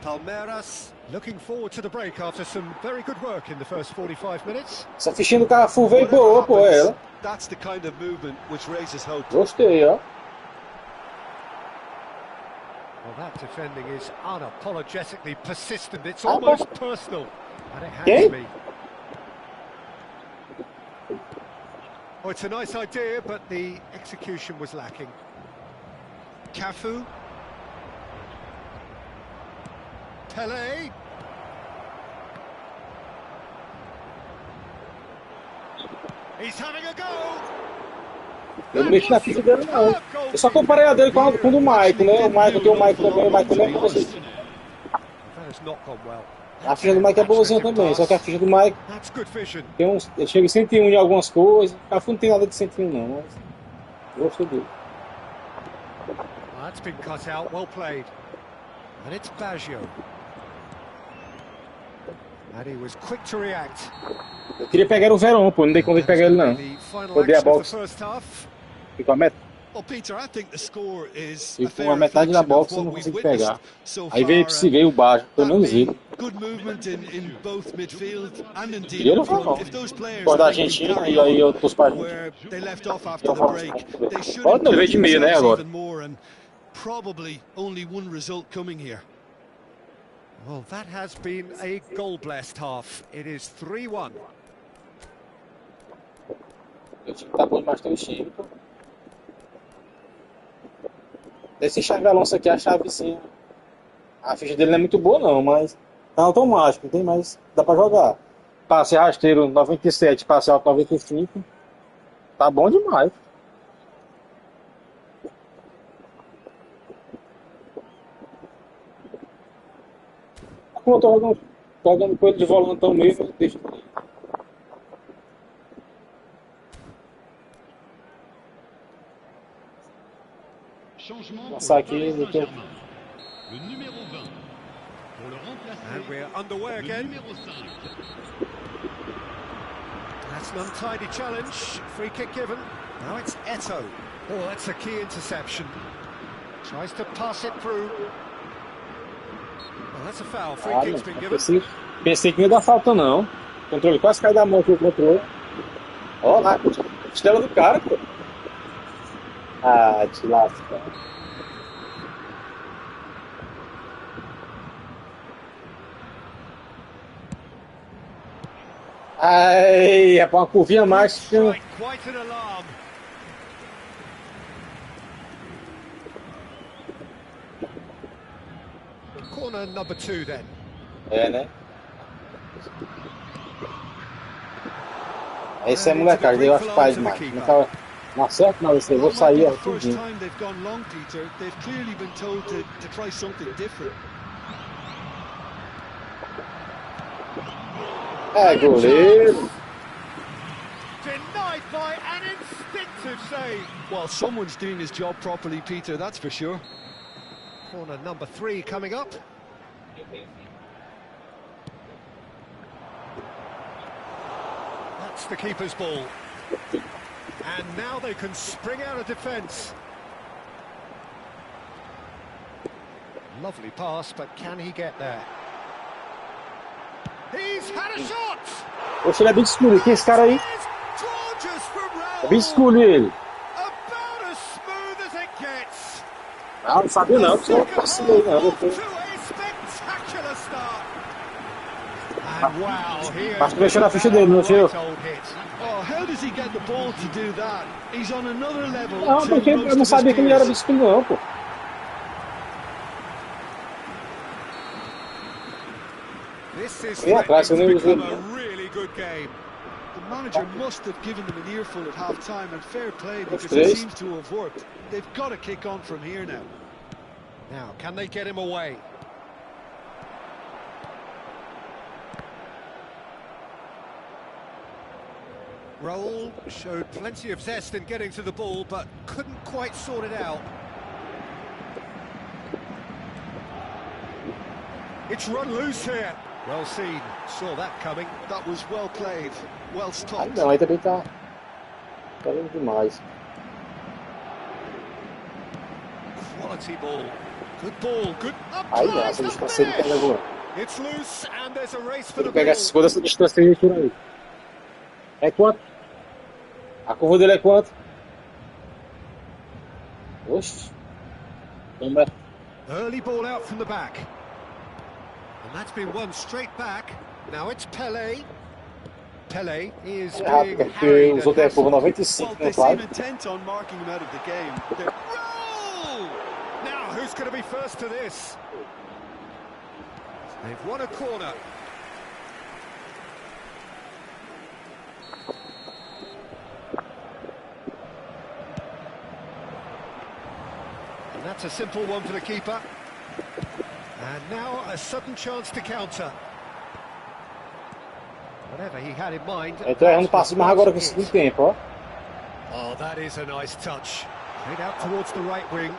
Palmeiras looking forward to the break after some very good work in the first 45 minutes. Essa fichinha do Cafu veio boa, pô, ela. That's the kind of movement which raises hope. Gostei, ó. Well, that defending is unapologetically persistent. It's almost personal. And it has Quem? to be. Oh, it's a nice idea, but the execution was lacking. Cafu. Pelé. He's having a go. Eu não mexi na ficha dele, não. Eu só comparei a dele com a do Maicon, né? O Maicon tem o Maicon também, o Maicon também é você. That has not gone well. A ficha do Maicon é boazinha também, só que a ficha do Maicon That's good vision. tem uns. Ele chega em 101 em algumas coisas. O Cafu não tem nada de 101, não, mas. Gostei dele. That's been cut out, well played. And it's Baggio. And he was quick to react. Eu queria pegar o Verón, pô, não dei conta de pegar ele, não. The final Rodei a action of box. the first half. Ficou a metade. Well, Peter, I think the score is a Ficou fair a metade da reflection of box e what não we've consegui pegar. witnessed so Aí veio far, veio o baixo, pelo that menos being ele. good movement in both midfield and indeed Queria up front. não. If those players Pô, da think we Argentina carry e aí eu on pus pra gente. where they left off after the break, they should Olha, ele veio de meio, né, improve agora. themselves even more, and probably only one result coming here. Well, that has been a goal-blessed half. It is 3-1. O time tá bom demais do time, pô. Esse Xabi Alonso aqui, a chave sim. A ficha dele não é muito boa não, mas tá automático, não tem mais. Dá pra jogar. Passe rasteiro 97, passe alto 95. Tá bom demais. Como eu tô jogando com ele de volantão mesmo, eu deixo. Passar aqui, eu tô... Le numéro 20. Pour le remplacer, And we're underway le again. numéro 5. That's an untidy challenge. Free kick given. Now it's Eto'o. Oh, that's a key interception. Tries to pass it through. Well, that's a foul. Free Ah, kick's não. been given. Pensei que não ia dar falta, não. O controle quase caiu da mão aqui, o controle. Ó lá, costela do cara, pô. Ah, te lasca. Ai, é pra uma curvinha mais. Strike, quite an alarm. Corner number 2 then. É, né? Esse é molecagem, eu acho que faz mais. Não acerta, não, esse eu vou sair, ó, tudinho. É, goleiro. Denied by an instinctive save. Well, someone's doing his job properly, Peter, that's for sure. Corner number 3 coming up. That's the keeper's ball. And now they can spring out of defence. Lovely pass, but can he get there? He's had a shot! Poxa, ele é bem escuro. Quem é esse cara aí? É bem escuro ele. About as smooth as it gets. Não sabia não, só vacilei não. Spectacular start. And wow, Acho que mexeu na ficha dele, não mexeu? Oh, how does he get the ball to do that? He's on another level. Não, porque eu não sabia que ele era escuro não, pô. This is atrás, eu nem become a really good game. The manager must have given them an earful at half-time, and fair play because it seems to have worked. They've got to kick on from here now. Now, can they get him away? Raul showed plenty of zest in getting to the ball, but couldn't quite sort it out. It's run loose here. Well seen, saw that coming. That was well played, well stopped. Não, aí também tá lindo demais. Quality ball. Good ball, good up. Aí não, essa distância ele pega agora. It's loose and there's a race for the Ele pega ball. essa distância aí por aí. É quanto? A curva dele é quanto? Oxe. Early ball out from the back. And that's been won straight back. Now it's Pelé. Pelé is being harried. Os outros é curva 95, Well, né, they claro. seem intent on marking him out of the game. Roll! Now who's going to be first to this? They've won a corner. And that's a simple one for the keeper. And now a sudden chance to counter. Whatever he had in mind. Então errando passo mais agora com esse segundo tempo, ó. Oh, that is a nice touch. Played out towards the right wing.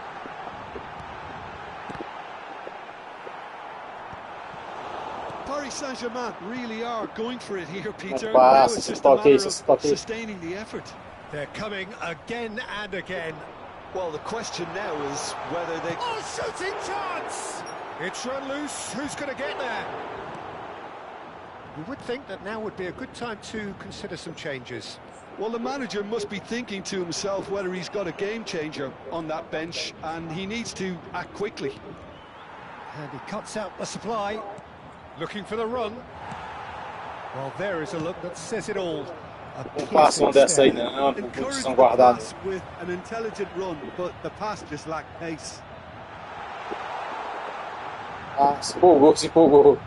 Paris Saint-Germain really are going for it here, Peter. Passa, Now it's just a matter of sustaining the effort. They're coming again and again. Well, the question now is whether they... Oh, shooting chance! It's run loose. Who's going to get there? You would think that now would be a good time to consider some changes. Well, the manager must be thinking to himself whether he's got a game changer on that bench, and he needs to act quickly. And he cuts out the supply, looking for the run. Well, there is a look that says it all. Não passa uma dessa aí não, posição guardada. With an intelligent run, but the pass just lacked pace. Ah, se empolgou, se empolgou.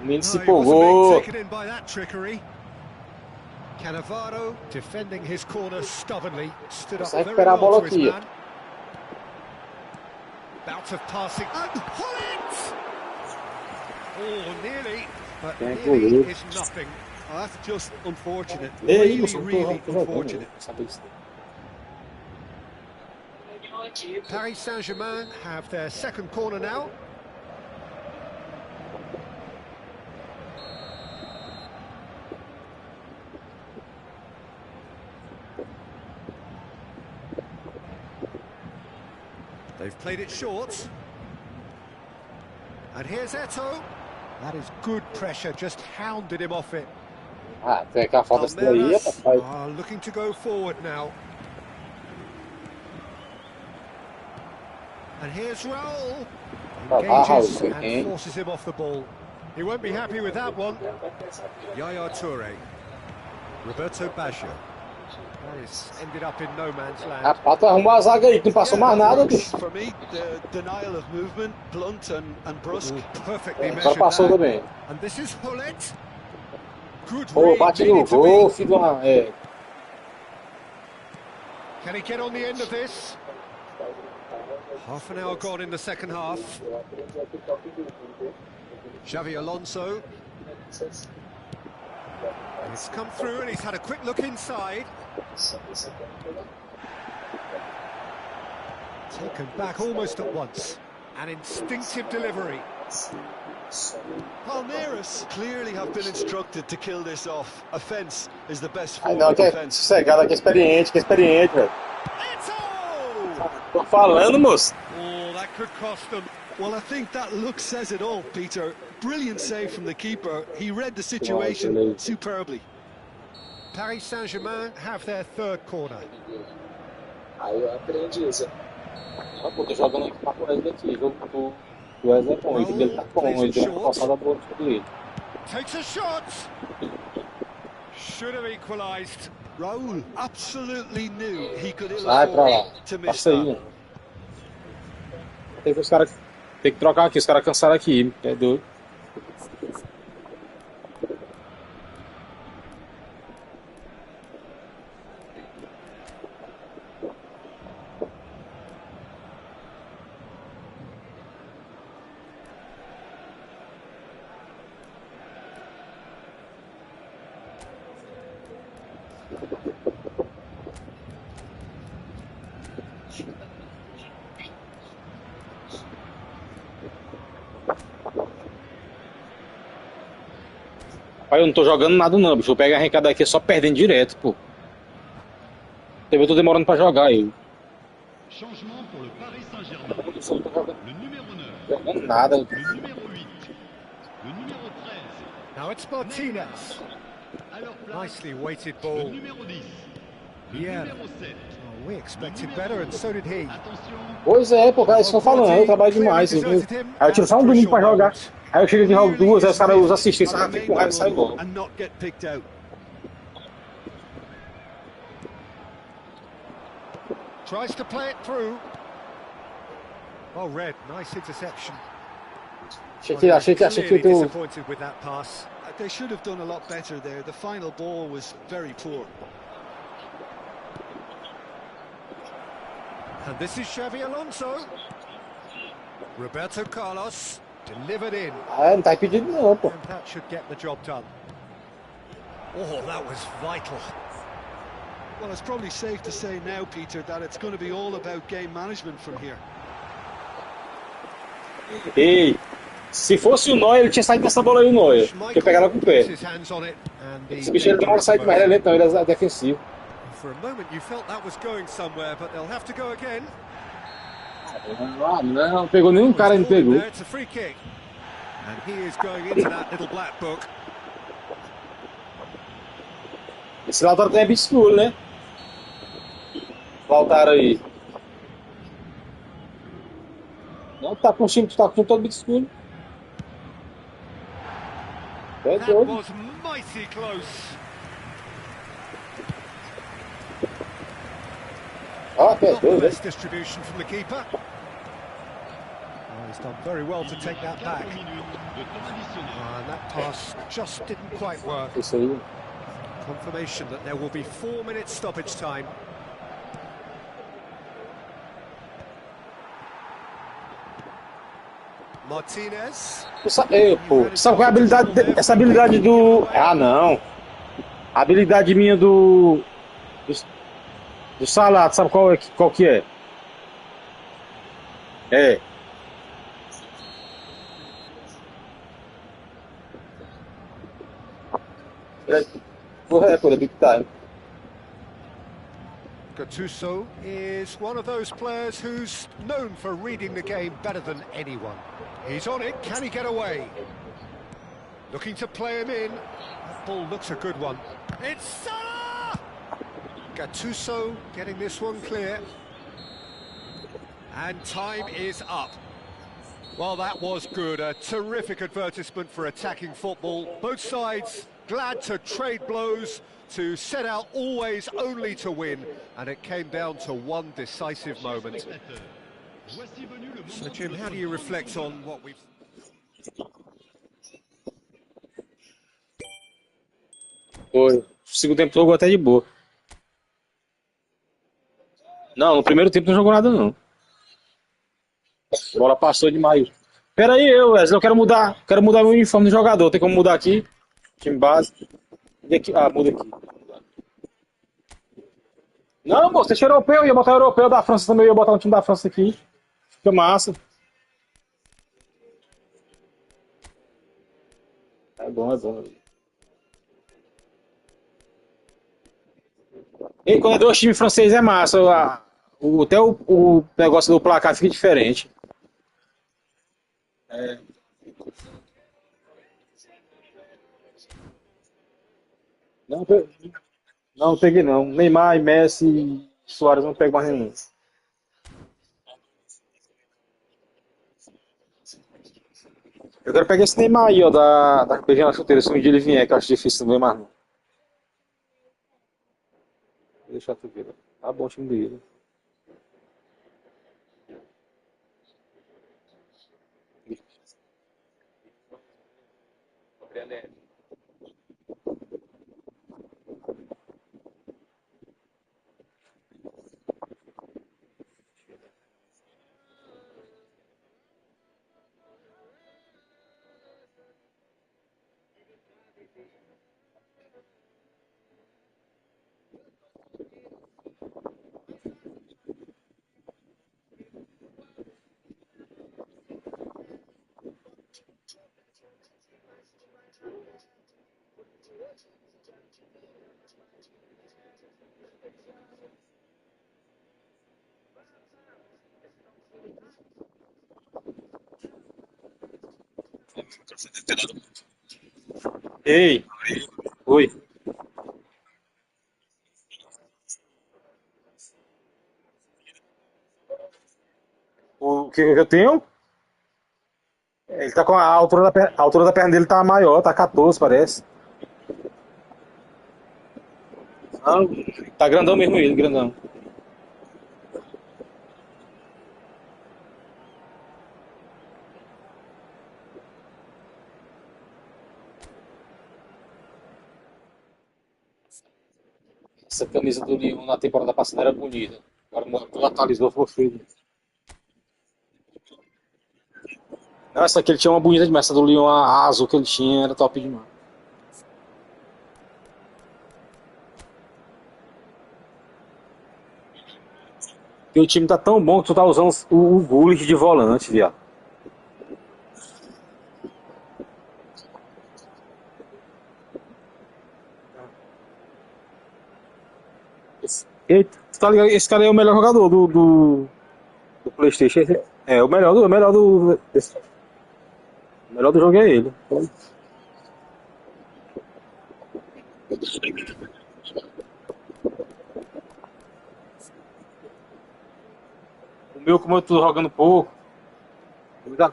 O menino se No, he wasn't being empolgou. taken in by that trickery. Cannavaro defending his corner stubbornly, stood up Vai very recuperar a well bola to his aqui. man. Bout of passing and Hullet! Oh, nearly, but Tem nearly goleiro. is nothing. Oh, that's just unfortunate. Ei, Really, moço, não really tô jogando, unfortunate. não sabia disso. Paris Saint-Germain have their second corner now. They've played it short. And here's Eto'o. That is good pressure, just hounded him off it. Ah, tem aquela falta essa daí, Palmeiras rapaz. are looking to go forward now. And here's Raul. Engages and forces him off the ball. He won't be happy with that one. Yaya Toure. Roberto Baggio. That is ended up in no man's land. Rapaz, tu arrumou a zaga aí, que não passou mais nada, bicho. For me, the denial of movement, blunt and brusque. Perfectly Agora measured passou there. também. And this is Hullet. Good Pô, read, bate no needed to gol, be. filho de uma... É. Can he get on the end of this? Half an hour gone in the second half. Xavi Alonso. He's come through and he's had a quick look inside. Taken back almost at once. An instinctive delivery. Palmeiras clearly have been instructed to kill this off. Offense is the best Ai form não, of que é defense. sossegado, que é experiente, velho. Eto'o! Tô falando, moço. Oh, that could cost them. Well, I think that look says it all, Peter. Brilliant save from the keeper. He read the situation superbly. Paris Saint-Germain have their third corner. Aí eu aprendi isso. Ah, pô, tô jogando aqui pra Wesley aqui. Jogo do Wesley é bom, o jogo dele tá bom. Ele deu uma passada boa no jogo dele. Takes a shot. Should have equalised. Raul absolutely knew he could ill Vai pra lá. afford to miss Passa aí, that. né? Tem que os caras... Tem que trocar aqui, os caras cansaram aqui. É doido. Pai, eu não tô jogando nada não, bicho. Eu pego a arrancada aqui só perdendo direto, pô. Eu tô demorando pra jogar aí. Changement pour le Paris Saint-Germain. Eu só não tô jogando, Le numéro 9. jogando nada. Le numéro 8. Le numéro 13. Now it's Martinez. À leur place, Nicely weighted le ball. numéro 10. Le Yeah. numéro 7. Oh, we expected better and so did he. Attention. Pois é, pô, cara, isso que eu tô falando, eu trabalho demais. Aí eu tiro só um domingo pra jogar. Aí eu chego aqui e jogo duas, aí os caras, os assistentes, ficam com raiva e saem logo. And not get picked out. Tries to play it through. Oh, Red, nice interception. Achei que Clearly tu... disappointed with that pass. They should have done a lot better there. The final ball was very poor. And this is Xavi Alonso. Roberto Carlos delivered in. Ah, não tá impedido não, pô. And that should get the job done. Oh, that was vital. Well, it's probably safe to say now, Peter, that it's going to be all about game management from here. Ei, se fosse o Neuer, ele tinha saído dessa bola aí, o Neuer. Porque pegaram com o pé. His hands on it, and the Esse bicho ele demora a sair mais lento, não, ele é defensivo. For a moment you felt that was going somewhere, but they'll have to go again. Ah, não pegou nenhum cara, ainda pegou. There, it's a free kick. And he is going into that little black book. Esse Lautaro tem beat school, né? Lautaro aí. Não, tá com o time, tu tá com todo beat school. É That doido. was mighty close. Ah, que é Not the doido, né? best distribution from the keeper. Oh, he's done very well to take that back. 4 minutes de temps additionnel. And that pass just didn't quite work. Isso aí. Confirmation that there will be 4 minutes stoppage time. Martinez. Pô, sabe qual é a habilidade? Essa habilidade do. Ah, não. A habilidade minha do Salah, sabe qual que é? É. Correto, é big time. Gattuso is one of those players who's known for reading the game better than anyone. He's on it, can he get away? Looking to play him in. That ball looks a good one. It's Salah! Gattuso getting this one clear. And time is up. Well, that was good. A terrific advertisement for attacking football. Both sides glad to trade blows, to set out always only to win, and it came down to one decisive moment. So, Jim, how do you reflect on what we've... Foi. O segundo tempo jogou até de boa. Não, no primeiro tempo não jogou nada, não. A bola passou demais. Pera aí, Wesley, eu quero mudar. Quero mudar meu uniforme de jogador. Tem como mudar aqui? Time base. E aqui? Ah, muda aqui. Não, moço, deixa europeu. Eu ia botar europeu da França também. Eu ia botar um time da França aqui. Fica massa. É bom, é bom. E quando é dois times franceses é massa. Até o negócio do placar fica diferente. É. Não, não peguei não. Neymar e Messi e Suárez não pegam mais nenhum. Eu quero pegar esse Neymar aí, ó, da beijando na chuteira, se um dia ele vier, que eu acho difícil não ver mais não. Vou deixar tu ver. Tá bom o time dele. Ei, oi. O que eu tenho? Ele tá com a altura a altura da perna dele tá maior, tá 14, parece. Não, tá grandão mesmo ele, grandão. Essa camisa do Lyon na temporada passada era bonita. Agora atualizou, ficou feio. Não, essa aqui ele tinha uma bonita demais. Essa do Lyon, a azul que ele tinha, era top demais. E o time tá tão bom que tu tá usando o Gullit de volante, viado. Tu tá ligado? Esse cara aí é o melhor jogador do PlayStation. É o melhor o melhor do jogo é ele. O meu, como eu tô jogando pouco, me dá-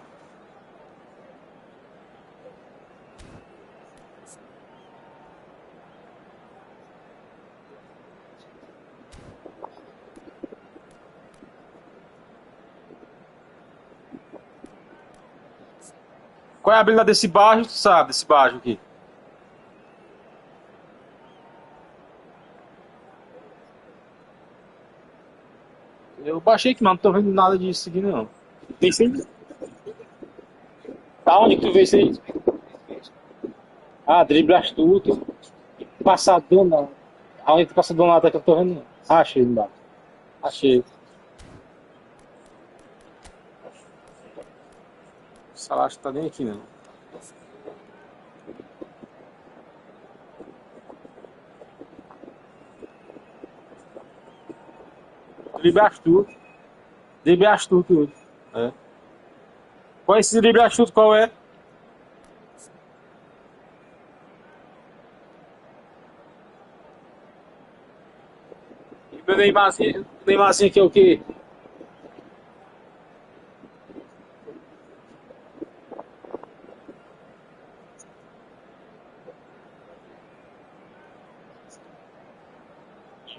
qual é a habilidade desse baixo, tu sabe, desse baixo aqui? Eu baixei aqui, mas não tô vendo nada disso aqui não. Tem sempre. Tá onde que tu vê isso aí? Ah, drible astuto. Passador não. Aonde que passador não ataca, eu tô vendo não. Ah, achei embaixo. Achei. O salário tá nem aqui não. Drible astuto. Drible astuto. É. Qual é esse drible astuto? Qual é? E meu Neymarzinho aqui é o quê?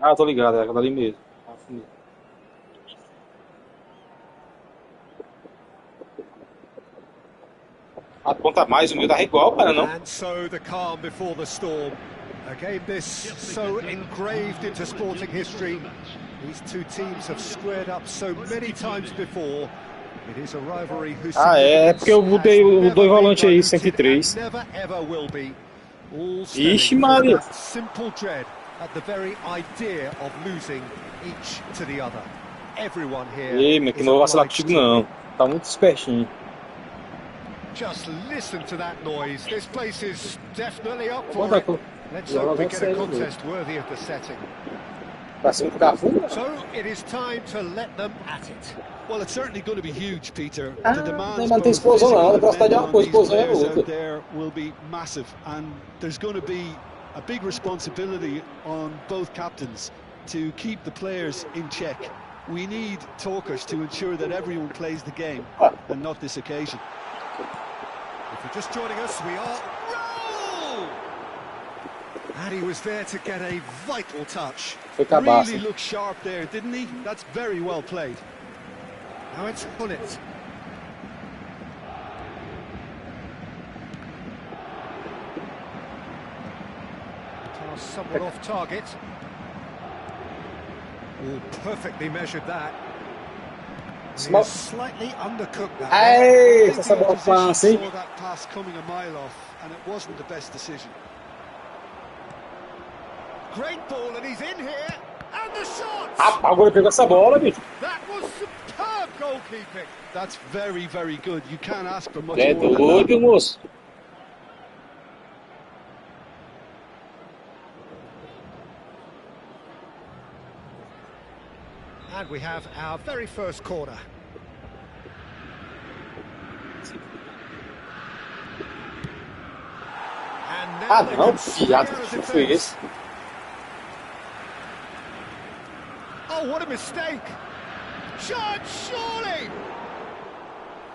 Ah, tô ligado, é aquela ali mesmo. Aponta mais, o meu dá igual, cara, não? And so the calm before the storm. A game this so engraved into sporting history. These two teams have squared up so many times before. It is a rivalry whose É porque eu botei o dois volantes aí, 103. never ever will be. All Ixi, stemming Maria. from that simple dread at the very idea of losing each to the other. Everyone here. Ei, meu, que não vou vacilar contigo não. Tá muito espertinho. Just listen to that noise. This place is definitely up for Quanto é it. que Let's hope we get a contest worthy of the setting. pra cima do Cafu? So it is time to let them at it. Well, it's certainly going to be huge, Peter. Ah, The demands nem mantém both explosão não, a physical velocidade é and uma coisa, mental explosão é on these players out outra. there will be massive, and there's going to be a big responsibility on both captains to keep the players in check. We need talkers to ensure that everyone plays the game, and not this occasion. If you're just joining us, we are roll! And he was there to get a vital touch. Foi cabaço. Really looked sharp there, didn't he? That's very well played. Now it's Hullet. Pass somewhat off target. Oh, perfectly measured that. He has slightly undercooked that. Ei, I think essa the bola opposition passa, hein? saw that pass coming a mile off, and it wasn't the best decision. Great ball, and he's in here. And the shot! Rapaz, agora pegou essa bola, bicho. That was superb goalkeeping. That's very, very good. You can't ask for much É more than that. doido, moço. And we have our very first corner. And now Ah, they não, can fiado, square que a foi defence. esse? Oh, what a mistake! Shot, surely!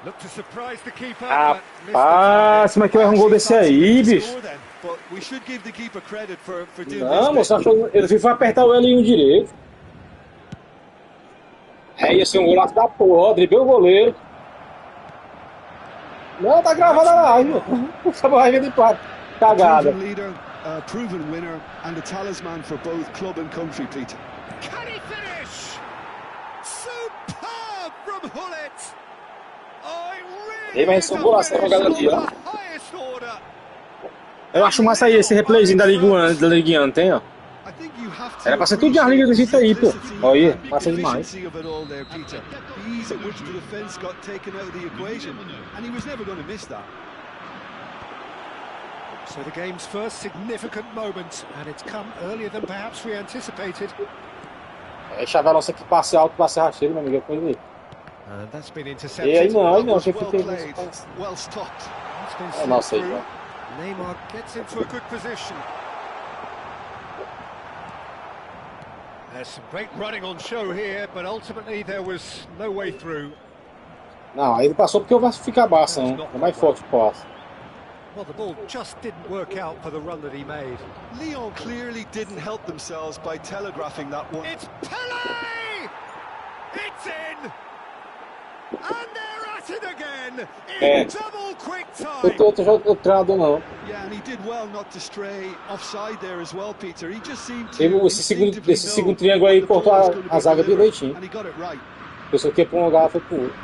Look to surprise the keeper. but missed the Rapaz, como é que eu erro um gol desse aí, bicho? Score then, but we should give the keeper credit for doing Não, this. moço, acho que ele foi apertar o L1 direito. É, ia ser um golaço da porra, ó, driblei o goleiro. Não, tá gravado a live, meu. Essa bola de empate. Cagada. Proven leader, proven winner, and a talisman for both club and country, Peter. Can he finish? Superb from Hullet. Oh, it Ei, really mas is esse é a um golaço da finish of jogadinha, ó. the highest order. Eu acho massa aí esse replayzinho da Ligue 1, tem, ó. I think you have to Era pra ser tudo de liga desse jeito aí, pô. simplicity Olha, and massa demais. efficiency of it all there, Peter. The ease at which the defence got taken out of the equation, and he was never going to miss that. So the game's first significant moment, and it's come earlier than perhaps we anticipated. É, chavelão, que passe alto, passe rasteiro, meu amigo, é coisa aí. And that's been E aí intercepted. não, que Well fiquei... played, well stopped. It's been É, slipped não sei, through. não. Neymar gets into a good position. There's some great running on show here, but ultimately there was no way through. Não, aí ele passou porque eu vou ficar baixo, não. É mais forte o passe. Well, the ball just didn't work out for the run that he made. Lyon clearly didn't help themselves by telegraphing that one. It's Pele! It's in! And they're at it again! In double quick time! Eu treinador não. Yeah, and he did well not to stray offside there as well, Peter. He just seemed to Esse segundo triângulo aí cortou a zaga direitinho. and he got it right. A pessoa que ia pra um lugar, foi pro outro.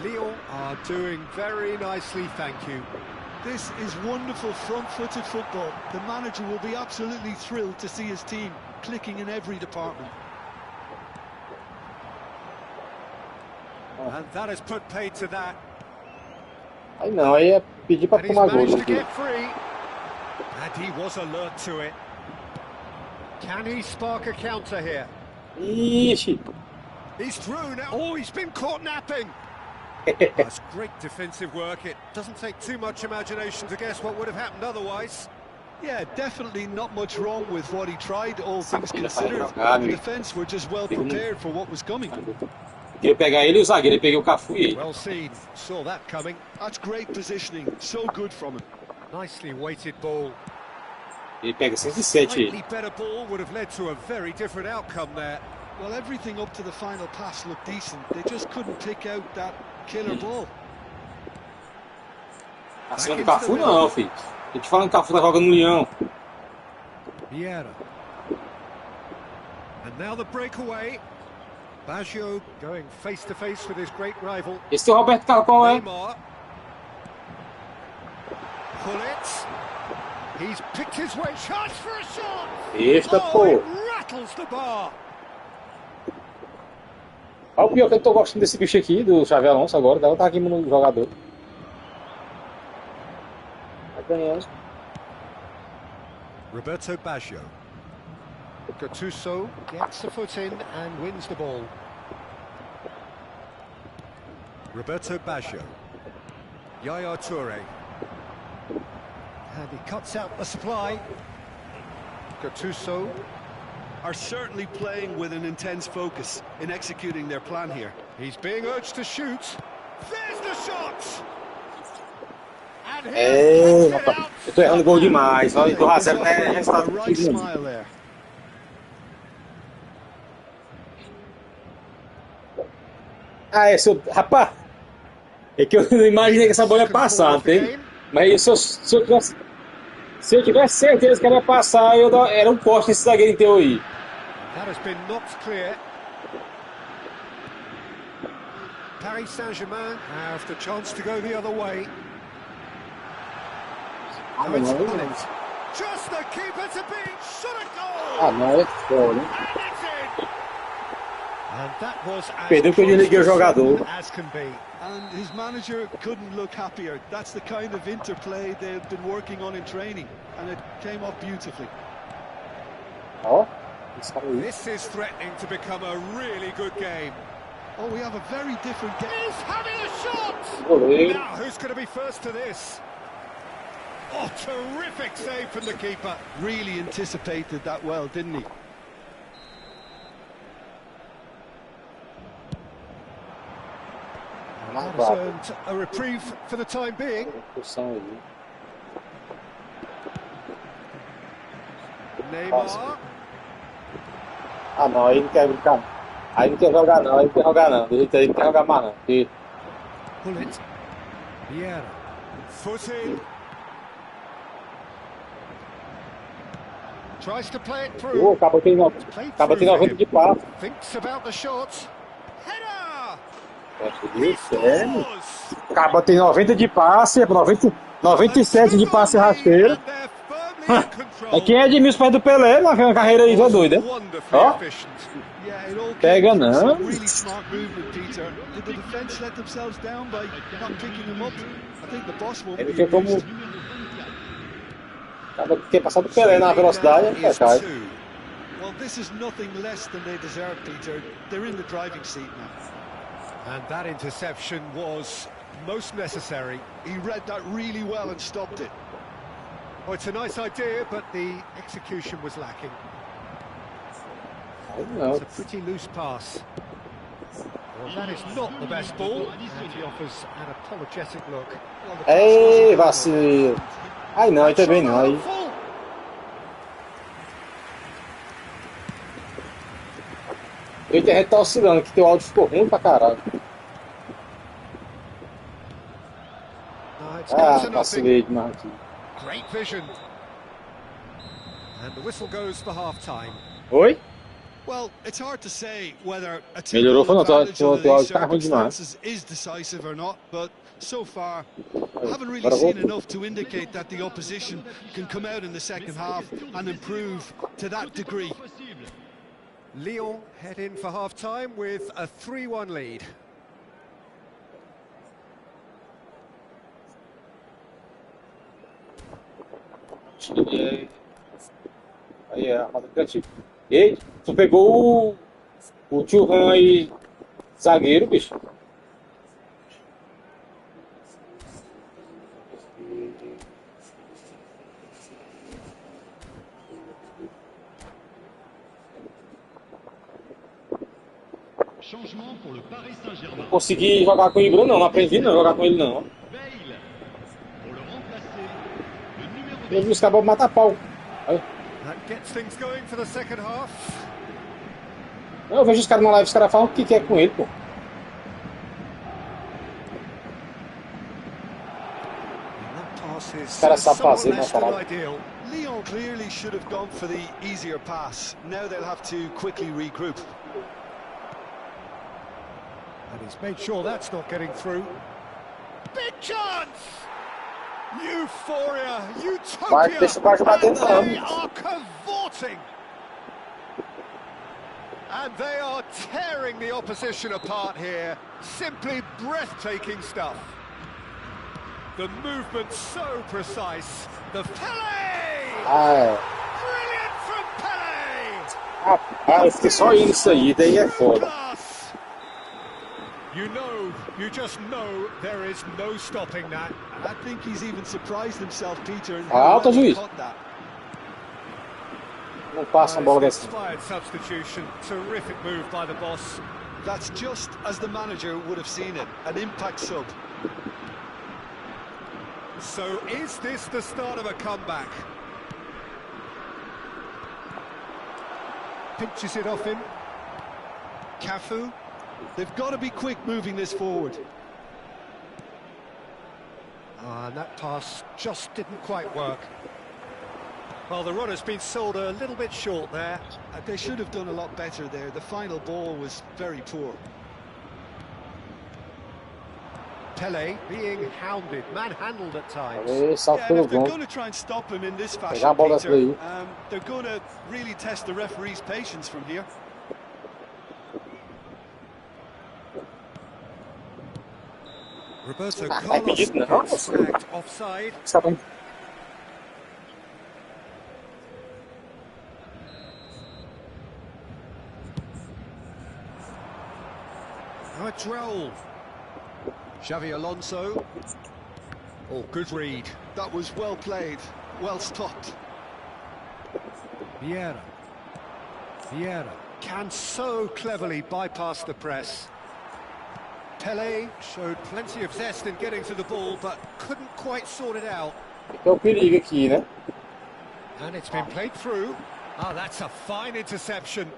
Lyon are doing very nicely, thank you. This is wonderful front-footed football. The manager will be absolutely thrilled to see his team clicking in every department. And that has put paid to that. Aí não, aí é pedir pra And he's tomar gol. managed to Né? get free. And he was alert to it. Can he spark a counter here? Ixi, He's through now. Oh, he's been caught napping. That's great defensive work. It doesn't take too much imagination to guess what would have happened otherwise. Yeah, definitely not much wrong with what he tried, all things considered. The defense were just well prepared for what was coming. Queria pegar ele e o zagueiro, ele peguei o Cafu e ele. Well seen, saw that coming. That's great positioning, so good from him. Nicely weighted ball. Ele pega 107 ele. Slightly better ball would have led to a very different outcome there. Well, everything up to the final pass looked decent. They just couldn't pick out that killer ball. Acima do Cafu não, filho. Tô te falando que o Cafu tá jogando no Leão. Vieira. And now the breakaway. Baggio going face to face with his great rival. Esse é o Roberto Carlos, qual é? Neymar. Pull it. He's picked his way. Chance for a shot. Esta, pô. It rattles the bar. Olha o pior que eu tô gostando desse bicho aqui, do Xavi Alonso agora. Dela tá aqui no jogador. Tá ganhando. Roberto Baggio. Gattuso gets the foot in and wins the ball. Roberto Baggio. Yaya Toure. And he cuts out the supply. Gattuso. Are certainly playing with an intense focus in executing their plan here. He's being urged to shoot. There's the shot! And É, rapaz, eu tô errando gol demais. Olha, do Hazard é resultado Right smile there. Ah, rapaz, é que eu não imaginei que essa bola ia passar, não tem? Mas se eu tivesse certeza que ela ia passar, era um poste esse zagueiro inteiro aí. That has been knocked clear. Paris Saint-Germain have the chance to go the other way. Ah, não, não. Just the keeper to beat. Shot a goal. Ah, não, é foda, né? And it's in. And that was Perdeu que eu desliguei o jogador. as can be. And his manager couldn't look happier. That's the kind of interplay they've been working on in training, and it came off beautifully. Ó, esse cara aí. This is threatening to become a really good game. Oh, we have a very different game. He's having a shot! Goleiro. Now, who's going to be first to this? Oh, terrific save from the keeper. Really anticipated that well, didn't he? That has earned a reprieve for the time being. Neymar. Ah, não, aí não quer brincar. Aí não quer jogar não, aí não quer jogar não. Do jeito aí não quer jogar mais não. Porque... Pull it. Vieira. Foot in. Tries to play it through. Acaba tendo 90 de passe. Thinks about the shot. Header! Acaba tendo 90 de passe, 97 de passe rasteiro. É quem é de mil pés do Pelé, mas uma carreira aí já doida. Ó. Pega não. Really smart movement, Peter. Did the defense let themselves down by not picking them up? I think the boss won't Ele be tinha como... amused. Tinha passado o Pelé na velocidade, cai. Well, this is nothing less than they deserve, Peter. They're in the driving seat now. And that interception was most necessary. He read that really well and stopped it. Oh, it's a nice idea, but the execution was lacking. It's a pretty loose pass. Well, that is not the best ball, and he offers an apologetic look. Ei, vacilo. Aí não, aí também não. Aí... O internet tá oscilando, que teu áudio ficou ruim pra caralho. Ah, vacilei demais aqui. Great vision. And the whistle goes for half time. Oi? Well, it's hard to say whether a team Melhorou, foi não, advantage teu under these áudio tá ruim demais. circumstances is decisive or not, but so far I haven't really seen enough to indicate that the opposition can come out in the second half and improve to that degree. Lyon head in for half time with a 3-1 lead. Aí é a roda criativa. Ei, tu pegou o tio Han aí Zagueiro, bicho. Changement pour le Paris Saint-Germain. Não consegui jogar com o Ibra, não. Não aprendi não jogar com ele, não. Bale. Pour le remplacer, le numéro Eu 10. vi os cabos matar pau. Olha. That gets things going for the second half. Eu vejo os caras na live, os caras falam o que é com ele, pô. Os caras sabem fazer, né, caralho? Lyon clearly should have gone for the easier pass. Now they'll have to quickly regroup. And he's made sure that's not getting through. Big chance! Euphoria, Vai, deixa o Baixo bater utopia, no and they ramo. are cavorting. And they are tearing the opposition apart here. Simply breathtaking stuff. The movement so precise. The Pele! Ah, Brilliant from Pele! rapaz, eu fiquei só indo isso aí, daí é foda. Class! You just know there is no stopping that. I think he's even surprised himself, Peter, and Alto, he juiz. caught that. Não passa a bola dessa. Inspired substitution. Terrific move by the boss. That's just as the manager would have seen it, an impact sub. So is this the start of a comeback? Pinches it off him. Cafu. They've got to be quick moving this forward. And that pass just didn't quite work. Well, the run has been sold a little bit short there. They should have done a lot better there. The final ball was very poor. Pele being hounded, manhandled at times. Aí, salto Yeah, and pelo if they're gol. going to try and stop him in this fashion, Pegar a bola Peter, daí. they're going to really test the referee's patience from here. Roberto Ah, Carlos impedido, não? gets flagged offside. Está bem. A Droll. Xavi Alonso. Oh, good read. That was well played, well stopped. Vieira. Vieira can so cleverly bypass the press. Pele showed plenty of zest in getting to the ball, but couldn't quite sort it out. É o perigo aqui, né? And it's been played through. Ah, that's a fine interception.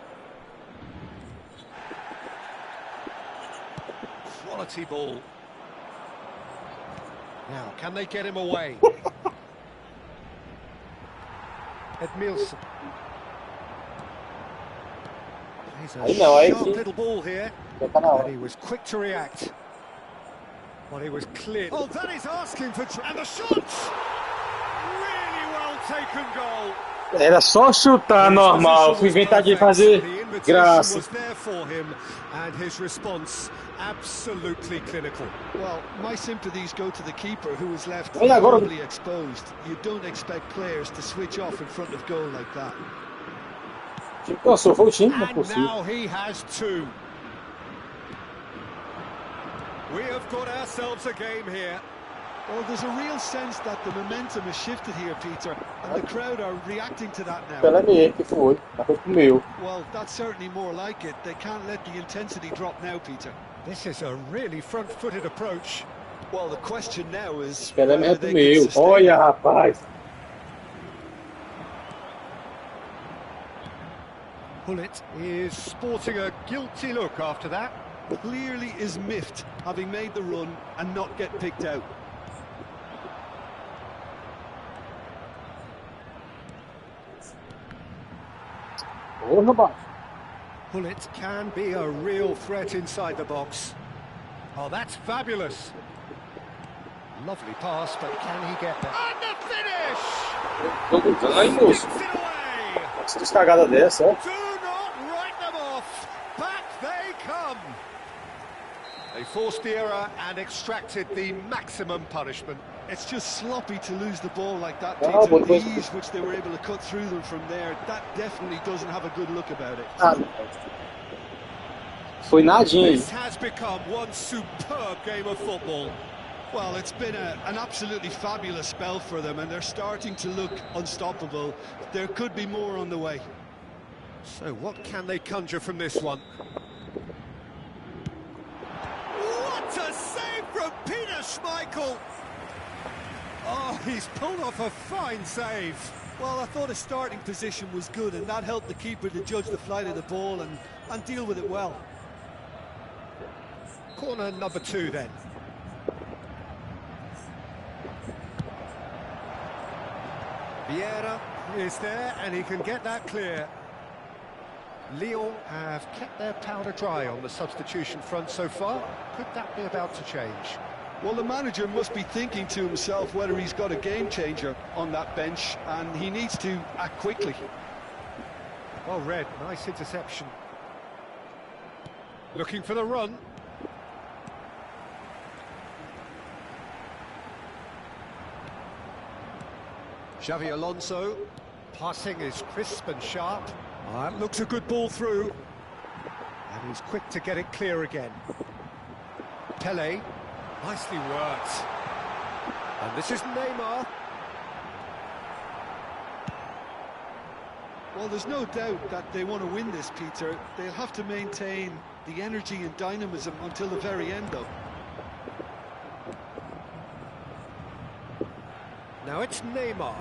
Quality ball. Now, can they get him away? Edmilson. He's a Aí não, aí sharp sim. little ball here. Já tá na And hora. he was quick to react. Well, he was clear. Oh, that is asking for... And the shot! Really well taken goal. Era só chutar normal. Fui inventar de fazer graça. Was there for him, and his response absolutely clinical. Well, my sympathies go to the keeper, who was left Olha agora. horribly exposed. You don't expect players to switch off in front of goal like that. O time cansou, foi o time, não é And possível. now he has two. We have got ourselves a game here. Well, there's a real sense that the momentum has shifted here, Peter, and the crowd are reacting to that now. Pela minha que foi. Tá foi pro meu. Well, that's certainly more like it. They can't let the intensity drop now, Peter. This is a really front-footed approach. Well, the question now is Pela minha whether pro they can meu. sustain Olha, it. rapaz. Pullet is sporting a guilty look after that. Clearly is miffed, having made the run and not get picked out. Porra, baixo. Pullet can be a real threat inside the box. Oh, that's fabulous. Lovely pass, but can he get there? And the finish! Tô gritando aí, moço. Gets it away! Essas cagadas dessa, ó. Do not write them off. Back they come. They forced the error and extracted the maximum punishment. It's just sloppy to lose the ball like that, Oh, Peter. but The was- ease which they were able to cut through them from there, that definitely doesn't have a good look about it. Ah, Foi nadinha aí. This has become one superb game of football. Well, it's been an absolutely fabulous spell for them, and they're starting to look unstoppable. There could be more on the way. So what can they conjure from this one? What a save from Peter Schmeichel! Oh, he's pulled off a fine save. Well, I thought his starting position was good, and that helped the keeper to judge the flight of the ball and deal with it well. Corner number 2 then. Vieira is there, and he can get that clear. Lyon have kept their powder dry on the substitution front so far. Could that be about to change? Well, the manager must be thinking to himself whether he's got a game changer on that bench, and he needs to act quickly. Well read, nice interception. Looking for the run. Xavi Alonso, passing is crisp and sharp. Looks a good ball through. And he's quick to get it clear again. Pele, nicely worked. And this is Neymar. Well, there's no doubt that they want to win this, Peter. They'll have to maintain the energy and dynamism until the very end, though. Now it's Neymar.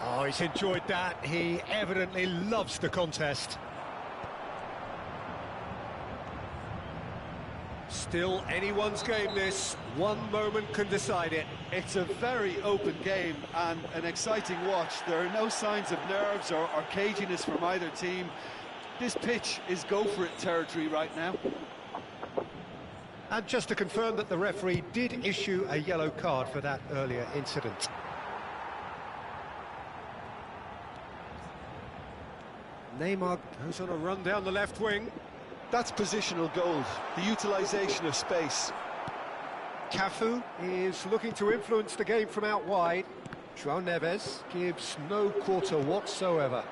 Oh, he's enjoyed that. He evidently loves the contest. Still anyone's game, this. One moment can decide it. It's a very open game and an exciting watch. There are no signs of nerves or caginess from either team. This pitch is go-for-it territory right now. And just to confirm that the referee did issue a yellow card for that earlier incident. Neymar goes on a run down the left wing. That's positional gold, the utilisation of space. Cafu is looking to influence the game from out wide. João Neves gives no quarter whatsoever.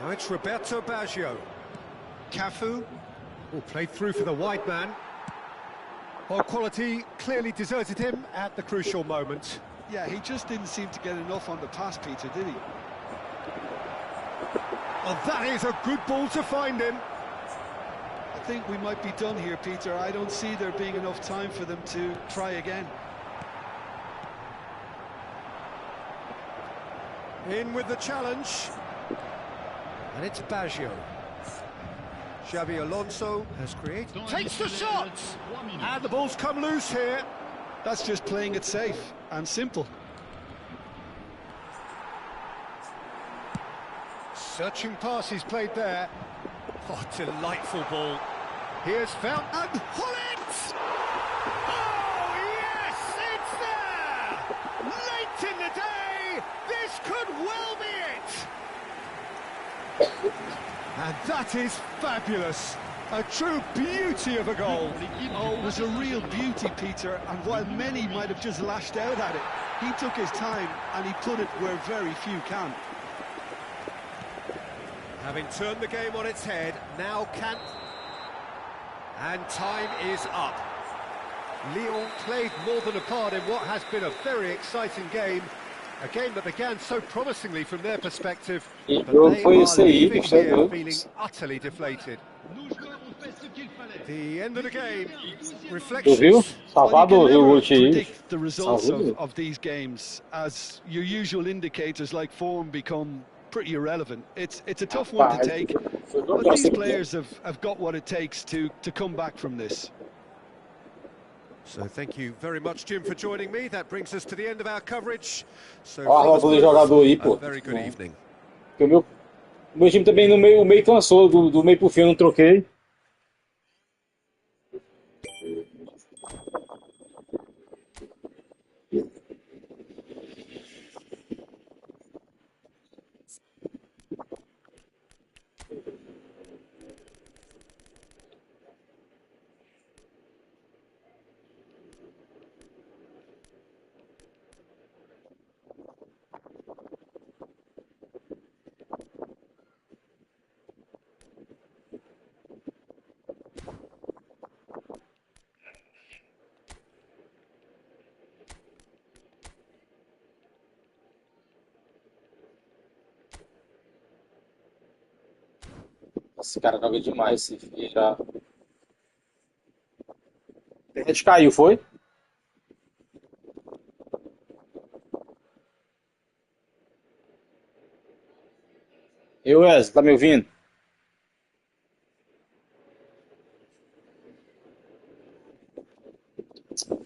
Now it's Roberto Baggio. Cafu, played through for the wide man. Well, quality clearly deserted him at the crucial moment. Yeah, he just didn't seem to get enough on the pass, Peter, did he? Well, that is a good ball to find him. I think we might be done here, Peter. I don't see there being enough time for them to try again. In with the challenge. And it's Baggio. Xavi Alonso has created... Takes the shot! And the ball's come loose here. That's just playing it safe and simple. Searching pass he's played there. Oh, delightful ball. Here's found and Hollins! Oh, yes, it's there! Late in the day, this could well be it! And that is fabulous. A true beauty of a goal. Oh, it was a real beauty, Peter, and while many might have just lashed out at it, he took his time and he put it where very few can. Having turned the game on its head, now can... And time is up. Lyon played more than a part in what has been a very exciting game. A game that began so promisingly from their perspective, but they are leaving here feeling utterly deflated. The end of the game, reflections. Well, you can never predict the results of these games, as your usual indicators like form become pretty irrelevant. It's a tough one to take, but these players have got what it takes to come back from this. So thank you very much, Jim, for joining me. That brings us to the end of our coverage. So a very good evening. O meu time também no meio, o meio cansou, do meio pro fim eu não troquei. Esse cara joga demais, esse filho já. A internet caiu, foi? Eu, Wesley, tá me ouvindo?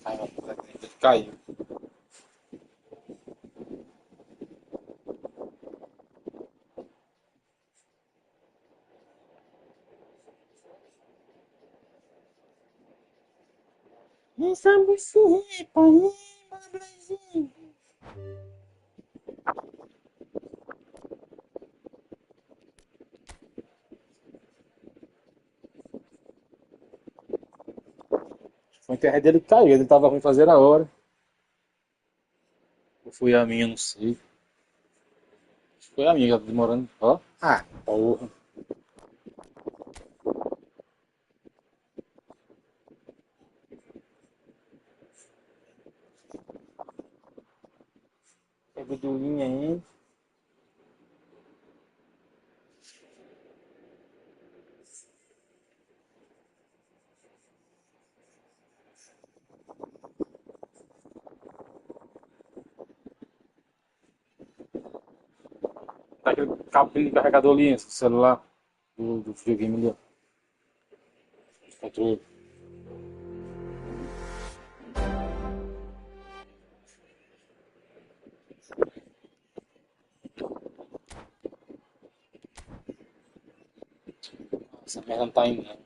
Ai, a internet caiu. Foi a internet dele que caiu, ele tava ruim fazer a hora. Ou foi a minha, não sei. Acho que foi a minha, já tá demorando. Ó. Ah, porra. É gordurinha aí. Tá aquele cabo de carregador ali, esse do celular. Do videogame ali, ó. Controle. Essa merda não tá indo, não.